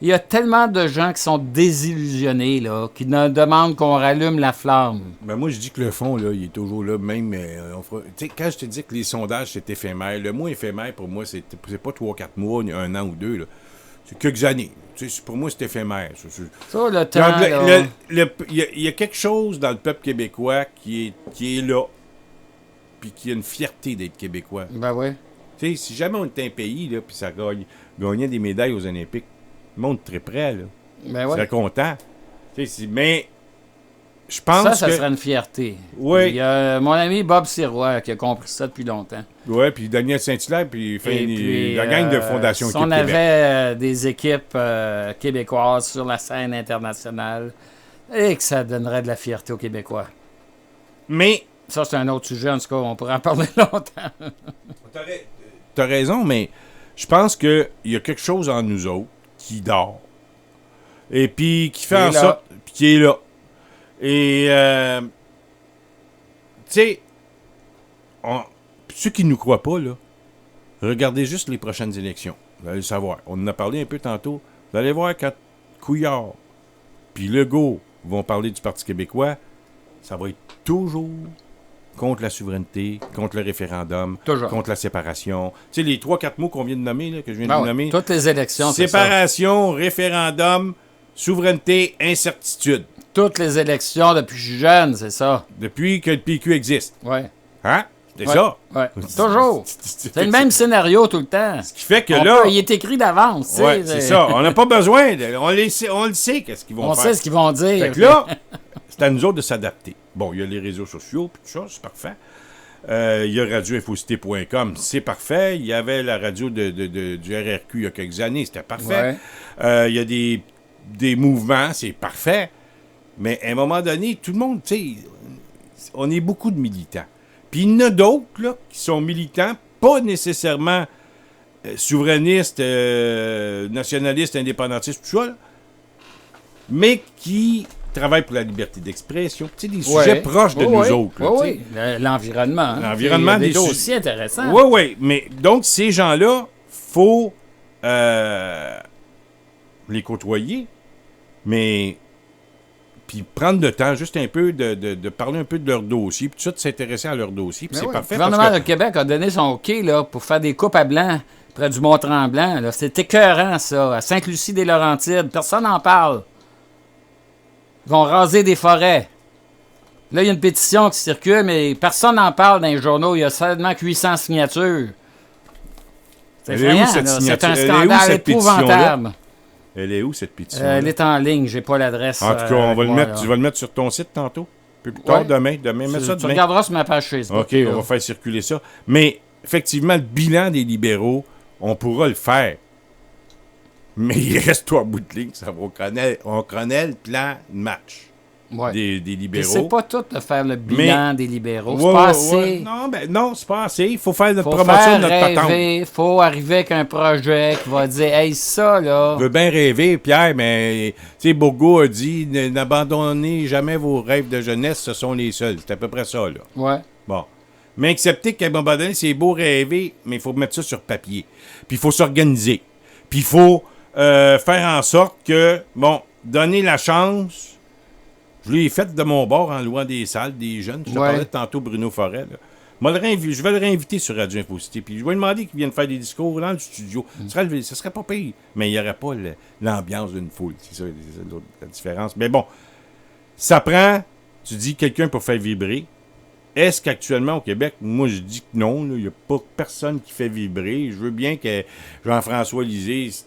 Il y a tellement de gens qui sont désillusionnés, là, qui ne demandent qu'on rallume la flamme. Ben moi, je dis que le fond, là, il est toujours là, même... tu sais, quand je te dis que les sondages, c'est éphémère, le mot éphémère, pour moi, c'est pas 3-4 mois, 1 an ou 2, là. C'est quelques années. Tu sais, pour moi, c'est éphémère. Ça, le temps, Regarde, là, il y a quelque chose dans le peuple québécois qui est là, puis qui a une fierté d'être québécois. ben oui. Tu sais, si jamais on était un pays, là, puis ça gagnait des médailles aux Olympiques, le monde très prêt, là. Ben serait oui. content. Tu sais, mais je pense Ça que... serait une fierté. Oui. Il y a mon ami Bob Sirois qui a compris ça depuis longtemps. Ouais, puis Daniel Saint-Hilaire, puis il fait Et puis, la gang de Fondation si on Québec. avait des équipes québécoises sur la scène internationale, et que ça donnerait de la fierté aux Québécois. Mais, Ça, c'est un autre sujet, en tout cas, on pourrait en parler longtemps. t'as raison, mais je pense qu'il y a quelque chose en nous autres qui dort. Et puis qui fait Qui est en là. sorte... Puis qui est là. Et, tu sais, ceux qui ne nous croient pas, là, regardez juste les prochaines élections. Vous allez le savoir. On en a parlé un peu tantôt. Vous allez voir quand Couillard puis Legault vont parler du Parti québécois, ça va être toujours contre la souveraineté, contre le référendum, Toujours. contre la séparation. Tu sais, les 3-4 mots qu'on vient de nommer, là, que je viens Ben de ouais, nommer. toutes les élections, c'est ça. Séparation, référendum, souveraineté, incertitude. Toutes les élections depuis que je suis jeune, c'est ça. Depuis que le PQ existe. Ouais. Hein? C'est Ouais. ça. Ouais. Toujours. C'est le même scénario tout le temps. Ce qui fait que On là... peut- il est écrit d'avance. tu sais, Ouais, c'est ça. On n'a pas besoin. On le sait qu'est-ce qu'ils vont On faire. sait ce qu'ils vont dire. Fait que là, c'est à nous autres de s'adapter. Bon, il y a les réseaux sociaux, puis tout ça, c'est parfait. Il y a radioinfocité.com, c'est parfait. Il y avait la radio du RRQ il y a quelques années, c'était parfait. Il y a des mouvements, c'est parfait. Mais à un moment donné, tout le monde, tu sais, on est beaucoup de militants. Puis il y en a d'autres, là, qui sont militants, pas nécessairement souverainistes, nationalistes, indépendantistes, tout ça, là, mais qui travaillent pour la liberté d'expression. Tu sais, des sujets proches de nous autres. Là, Oui, l'environnement. Hein. L'environnement, des des dossiers intéressants. Oui, oui. Mais donc, ces gens-là, faut les côtoyer, mais puis prendre le temps, juste un peu, de parler un peu de leur dossier, puis tout ça, de s'intéresser à leur dossier. Puis c'est parfait. Le gouvernement du Québec a donné son OK là, pour faire des coupes à blanc près du Mont-Tremblant. Là. C'est écœurant, ça. À Sainte-Lucie-des-Laurentides, personne n'en parle. Ils vont raser des forêts. Là, il y a une pétition qui circule, mais personne n'en parle dans les journaux. Il y a seulement que 800 signatures. C'est effrayant, là. C'est un scandale épouvantable. Elle est où, cette pétition? Elle est en ligne, j'ai pas l'adresse. En tout cas, on va le mettre, tu vas le mettre sur ton site tantôt? Plus tard, demain, mets ça Tu demain. regarderas sur ma page Facebook. OK, on va faire circuler ça. Mais, effectivement, le bilan des libéraux, on pourra le faire. Mais il reste 3 bouts de ligne. On connaît le plan de match des libéraux. C'est pas tout de faire le bilan des libéraux. C'est pas assez. Non, c'est pas assez. Il faut faire notre promotion de notre patente. Il faut arriver avec un projet qui va dire, hey, ça, là. Je veux bien rêver, Pierre, mais, tu sais, Bourgault a dit, n'abandonnez jamais vos rêves de jeunesse, ce sont les seuls. C'est à peu près ça, là. Ouais. Bon. Mais accepter qu'à un moment donné, c'est beau rêver, mais il faut mettre ça sur papier. Puis il faut s'organiser. Puis il faut faire en sorte que, donner la chance. Je l'ai fait de mon bord en louant des salles, des jeunes. Je te parlais tantôt Bruno Forêt. Là. Je vais le réinviter sur Radio Infocité. Puis je vais lui demander qu'il vienne faire des discours dans le studio. Ce serait pas pire. Mais il n'y aurait pas l'ambiance d'une foule. C'est ça la différence. Mais bon, ça prend, tu dis, quelqu'un pour faire vibrer. Est-ce qu'actuellement au Québec, moi je dis que non, il n'y a pas personne qui fait vibrer. Je veux bien que Jean-François Lisée, c'est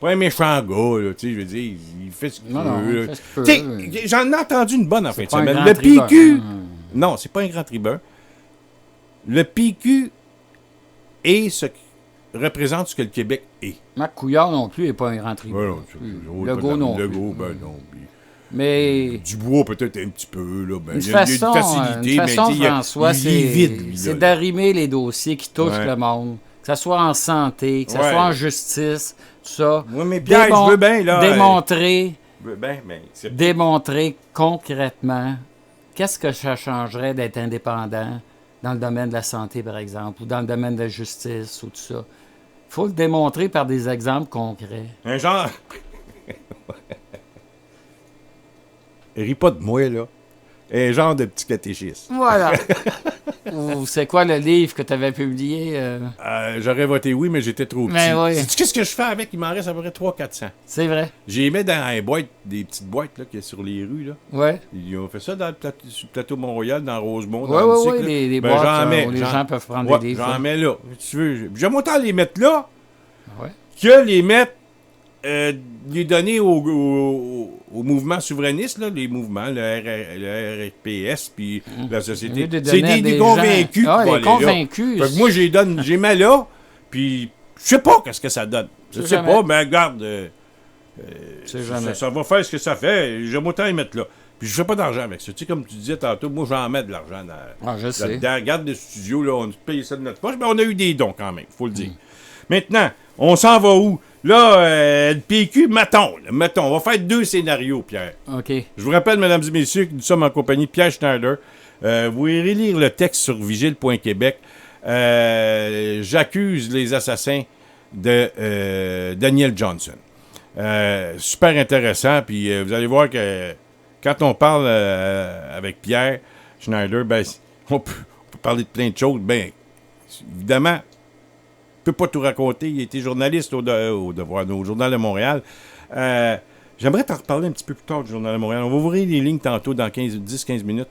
pas un méchant gars, là, tu sais, je veux dire, il fait ce qu'il veut. J'en ai entendu une bonne en fin de semaine. Le PQ, non, c'est pas un grand tribun. Le PQ représente ce que le Québec est. Marc Couillard non plus n'est pas un grand tribun. Legault non plus. Legault, non. Mais Dubois peut-être un petit peu, là. Une façon, François, c'est d'arrimer les dossiers qui touchent le monde. Que ce soit en santé, que ce soit en justice, tout ça. Oui, mais Pierre, je veux bien, là. Démontrer concrètement qu'est-ce que ça changerait d'être indépendant dans le domaine de la santé, par exemple, ou dans le domaine de la justice, ou tout ça. Il faut le démontrer par des exemples concrets. Un genre... Ris pas de moi, là. Un genre de petit catéchisme. Voilà. C'est quoi le livre que tu avais publié? J'aurais voté oui, mais j'étais trop petit. Oui. Sais-tu qu'est-ce que je fais avec? Il m'en reste à peu près 300-400. C'est vrai. J'ai mis dans les boîtes, des petites boîtes là, qu'il y a sur les rues. Là. Ouais. Ils ont fait ça sur le plateau Mont-Royal, dans Rosemont. Oui, les boîtes où les gens peuvent prendre des livres. J'en mets là. Si tu veux. J'aime autant les mettre là que les mettre, les donner au mouvement souverainiste, là, les mouvements, le RPS, puis la société. C'est des convaincus. Les convaincus. Fait que moi, j'ai mets là, puis je sais pas qu'est-ce que ça donne. Je sais pas, mais regarde, ça va faire ce que ça fait. J'aime autant les mettre là. Puis je fais pas d'argent avec ça. Tu sais, comme tu disais tantôt, moi, j'en mets de l'argent je sais. Regarde le studio, là, on paye ça de notre poche, mais on a eu des dons quand même, faut le dire. Maintenant, on s'en va où? Là, le PQ, mettons, on va faire 2 scénarios, Pierre. OK. Je vous rappelle, mesdames et messieurs, que nous sommes en compagnie de Pierre Schneider. Vous irez lire le texte sur vigile.québec. J'accuse les assassins de Daniel Johnson. Super intéressant, puis vous allez voir que quand on parle avec Pierre Schneider, on peut parler de plein de choses. Évidemment, peut pas tout raconter. Il a été journaliste au Journal de Montréal. J'aimerais t'en reparler un petit peu plus tard du Journal de Montréal. On va ouvrir les lignes tantôt dans 10-15 minutes.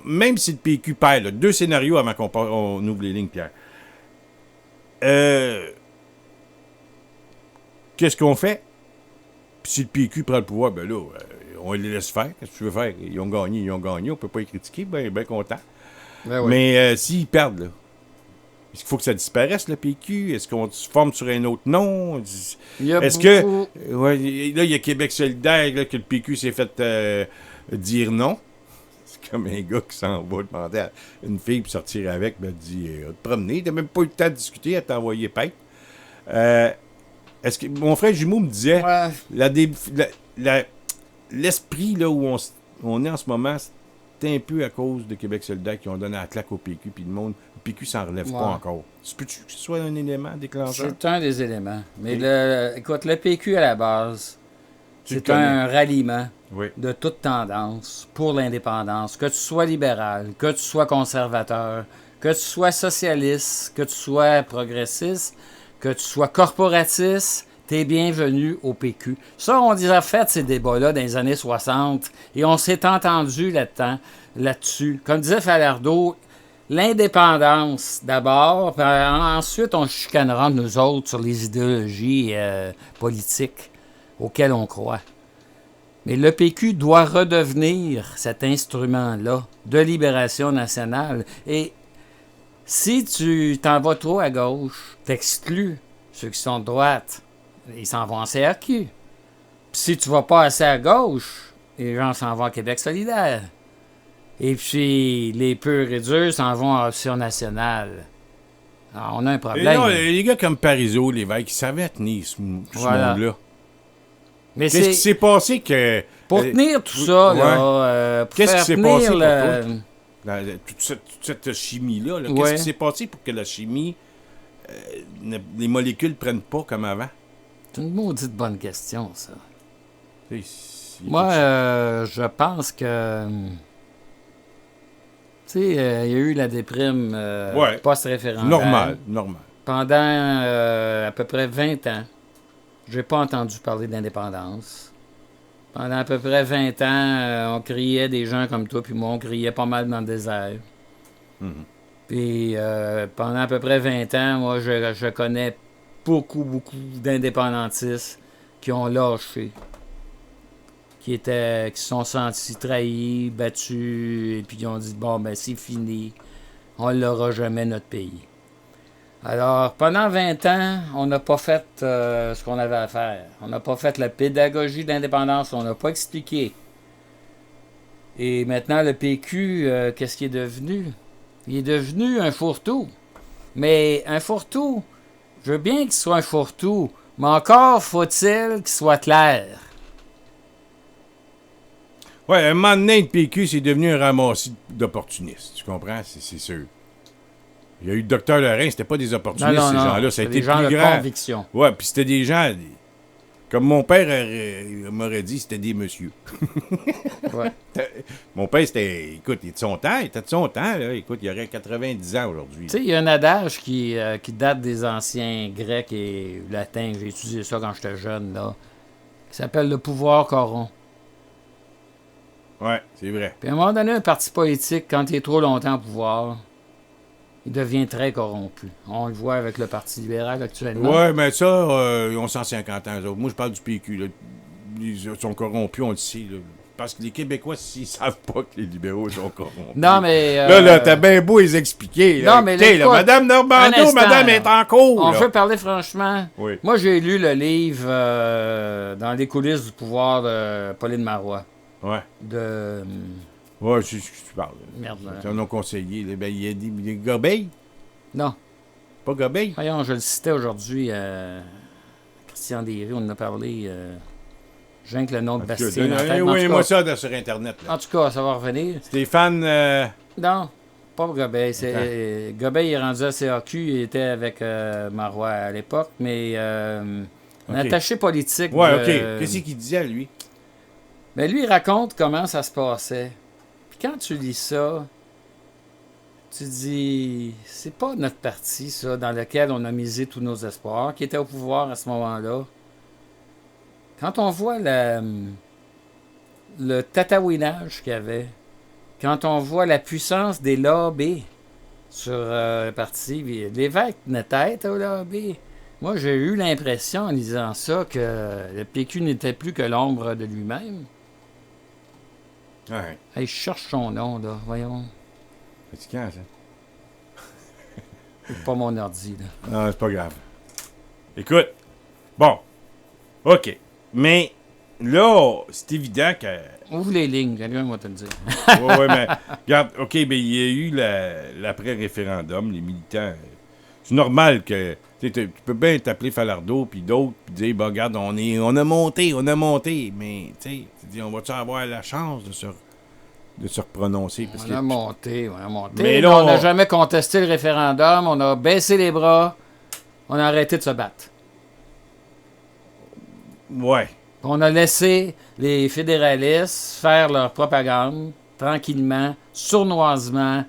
Même si le PQ perd, 2 scénarios avant qu'on ouvre les lignes, Pierre. Qu'est-ce qu'on fait? Puis si le PQ prend le pouvoir, on les laisse faire. Qu'est-ce que tu veux faire? Ils ont gagné. On peut pas les critiquer. Bien content. Mais s'ils perdent, là, est-ce qu'il faut que ça disparaisse, le PQ? Est-ce qu'on se forme sur un autre nom? Là, il y a Québec solidaire, là, que le PQ s'est fait dire non. C'est comme un gars qui s'en va demander à une fille pour sortir avec, ben, elle dit te promener, t'as même pas eu le temps de discuter, elle t'a envoyé paix. Est-ce que mon frère jumeau me disait Ouais. l'esprit là où on est en ce moment, c'est un peu à cause de Québec solidaire qui ont donné la claque au PQ, puis le monde, le PQ s'en relève pas Ouais. encore. Peux-tu que ce soit un élément déclencheur? C'est un des éléments. Mais Et- écoute, le PQ à la base, Tu le c'est un ralliement Oui. de toute tendance pour l'indépendance. Que tu sois libéral, que tu sois conservateur, que tu sois socialiste, que tu sois progressiste, que tu sois corporatiste, t'es bienvenu au PQ. Ça, on a fait ces débats-là dans les années 60 et on s'est entendu là-dessus. Comme disait Falardeau, l'indépendance d'abord, puis ensuite on chicanera entre nous autres sur les idéologies politiques auxquelles on croit. Mais le PQ doit redevenir cet instrument-là de libération nationale. Et si tu t'en vas trop à gauche, t'exclus ceux qui sont de droite. Ils s'en vont en CRQ. Puis si tu vas pas assez à gauche, les gens s'en vont à Québec solidaire. Et puis les purs et durs s'en vont à Option nationale. Alors, on a un Et problème. non, les gars comme Parizeau, Lévesque, ils savaient tenir ce Voilà. monde-là. Mais Qu'est-ce qui s'est passé que... pour tenir tout ça, ouais. là, pour Qu'est-ce faire qui s'est tenir passé pour le- toute cette chimie-là, là, Ouais. qu'est-ce qui s'est passé pour que la chimie, les molécules prennent pas comme avant? C'est une maudite bonne question, ça. Tu sais, Moi, je pense que... Tu sais, il y a eu la déprime Ouais. post-référendum. normal. Pendant à peu près 20 ans, j'ai pas entendu parler d'indépendance. Pendant à peu près 20 ans, on criait, des gens comme toi puis moi, on criait pas mal dans le désert. Mhm. Puis pendant à peu près 20 ans, moi, je connais beaucoup d'indépendantistes qui ont lâché, qui se sont sentis trahis, battus, et puis qui ont dit, bon, ben c'est fini, on l'aura jamais notre pays. Alors, pendant 20 ans, on n'a pas fait ce qu'on avait à faire. On n'a pas fait la pédagogie de l'indépendance, on n'a pas expliqué. Et maintenant, le PQ, qu'est-ce qu'il est devenu? Il est devenu un fourre-tout. Mais un fourre-tout, je veux bien qu'il soit un fourre-tout, mais encore faut-il qu'il soit clair. Ouais, à un moment donné, le PQ, c'est devenu un ramassis d'opportunistes. Tu comprends? C'est sûr. Il y a eu le docteur Lorrain, c'était pas des opportunistes, ces gens-là. Ça a c'est été des gens plus de grand. conviction. Ouais, puis c'était des gens... Comme mon père m'aurait dit, c'était des messieurs. Ouais. Mon père, c'était... Écoute, il était de son temps, là. Écoute, il aurait 90 ans aujourd'hui. Tu sais, il y a un adage qui date des anciens grecs et latins. J'ai étudié ça quand j'étais jeune, là. Qui s'appelle le pouvoir corrompt. Ouais, c'est vrai. Puis à un moment donné, un parti politique, quand il est trop longtemps au pouvoir, il devient très corrompu. On le voit avec le Parti libéral actuellement. Ouais, mais ça, ils ont 150 ans, eux autres. Moi, je parle du PQ, là. Ils sont corrompus, on le sait, là. Parce que les Québécois, s'ils savent pas que les libéraux sont corrompus. Non, mais... Là, t'as bien beau les expliquer. Là. Non, mais là, Écoutez, là, écoute, Madame un Normando, instant, Madame là. est en cours, On là. veut parler franchement. Oui. Moi, j'ai lu le livre Dans les coulisses du pouvoir de Pauline Marois. Ouais. De... Ouais, c'est ce que tu parles. Merde. C'est un non-conseiller. Là. Ben, il a dit Gobeil? Non. Pas Gobeil? Voyons, je le citais aujourd'hui. Christian Derry, on en a parlé. J'ai rien que le nom de Bastien en tête. Mais en Oui, tout moi cas- ça sur Internet. Là. En tout cas, ça va revenir. Stéphane... Non, pas Gobeil. Gobeil est rendu à CAQ. Il était avec Marois à l'époque, mais un Ok. attaché politique. Ouais, de- OK. Qu'est-ce qu'il disait, lui? Mais lui, il raconte comment ça se passait. Puis quand tu lis ça, tu dis, c'est pas notre parti, ça, dans lequel on a misé tous nos espoirs, qui était au pouvoir à ce moment-là. Quand on voit le tatouinage qu'il y avait, quand on voit la puissance des lobbies sur le parti, l'évêque tenait tête au lobby. Moi, j'ai eu l'impression, en lisant ça, que le PQ n'était plus que l'ombre de lui-même. Ouais. Hey, je cherche son nom, là. Voyons. C'est quand, ça? C'est pas mon ordi, là. Non, c'est pas grave. Écoute. Bon. OK. Mais là, c'est évident que... Ouvre les lignes, quelqu'un va te le dire. Ouais, mais regarde, OK, ben il y a eu l'après-référendum, les militants. C'est normal que tu peux bien t'appeler Falardeau puis d'autres puis dire bah regarde, on a monté, mais tu dis on va-tu avoir la chance de se reprononcer parce On a monté. Mais là, là, on n'a jamais contesté le référendum, on a baissé les bras, on a arrêté de se battre. ouais. On a laissé les fédéralistes faire leur propagande tranquillement, sournoisement,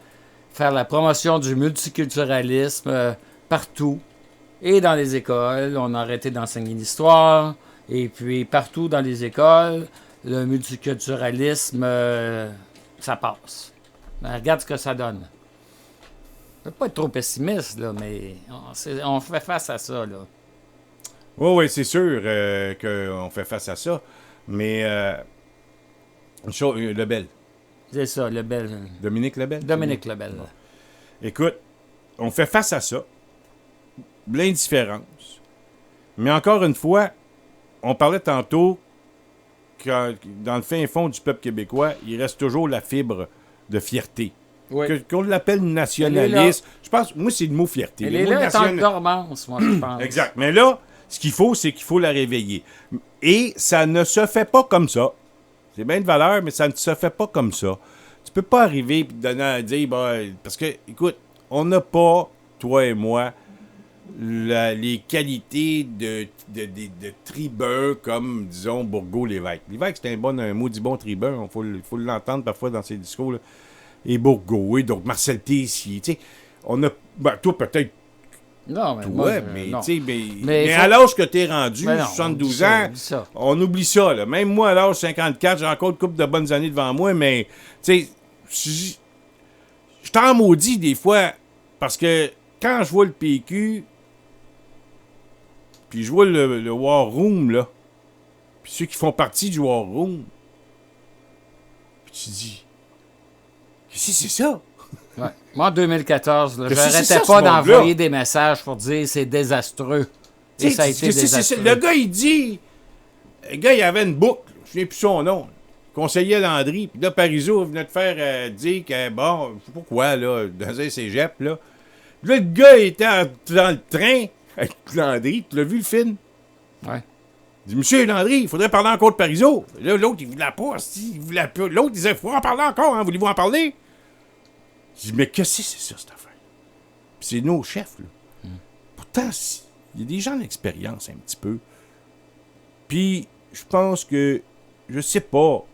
faire la promotion du multiculturalisme partout. Et dans les écoles, on a arrêté d'enseigner l'histoire. Et puis partout dans les écoles, le multiculturalisme, ça passe. Ben, regarde ce que ça donne. Je ne veux pas être trop pessimiste, là, mais on fait face à ça, là. Oui, c'est sûr qu'on fait face à ça. Mais Lebel. C'est ça, Lebel. Dominique Lebel? Dominique Lebel. Bon. Écoute, on fait face à ça. L'indifférence. Mais encore une fois, on parlait tantôt que dans le fin fond du peuple québécois, il reste toujours la fibre de fierté. Oui. Qu'on l'appelle nationaliste. Je pense, moi, c'est le mot fierté. Elle Le est mot là, elle est en national- dormance, moi, je pense. Exact. Mais là, ce qu'il faut, c'est qu'il faut la réveiller. Et ça ne se fait pas comme ça. C'est bien de valeur, mais ça ne se fait pas comme ça. Tu peux pas arriver et te donner à dire, parce que, écoute, on n'a pas, toi et moi, les qualités de tribun comme, disons, Bourgault-Lévesque. Lévesque, c'est un maudit bon tribun. Il faut l'entendre parfois dans ses discours. Là. Et Bourgault, et donc Marcel Tessier. Tu sais, on a. Toi, peut-être. Non, mais Toi, moi, mais non. tu sais, Mais mais faut- à l'âge que t'es rendu, Mais non, 72 on ans, oublie ça. on oublie ça. Là. Même moi, à l'âge 54, j'ai encore une couple de bonnes années devant moi, mais tu sais, je t'en maudis des fois, parce que quand je vois le PQ, puis je vois le War Room, là, puis ceux qui font partie du War Room, puis tu dis, qu'est-ce que c'est ça? Ouais. Moi, en 2014, là, je Qu'est-ce que c'est n'arrêtais ça, ce pas monde-là? d'envoyer des messages pour dire c'est désastreux. Et T'sais, ça a été qu'est-ce que c'est désastreux. ça? Le gars, il dit. Le gars, il avait une boucle. Je ne souviens plus son nom. Conseiller Landry. Puis là, Parizeau venait de faire dire que, bon, je sais pas quoi, là, dans un cégep, là. Puis là, le gars, il était dans le train avec Landry. Tu l'as vu, le film? Ouais. Il dit, Monsieur Landry, il faudrait parler encore de Parizeau. Là, l'autre, il voulait pas. Il voulait pas. L'autre disait, il faut en parler encore, hein, voulez-vous en parler? Je dis, mais qu'est-ce que c'est ça, cette affaire? Puis c'est nos chefs, là. Pourtant, il y a des gens d'expérience un petit peu. Puis, je pense que, je sais pas,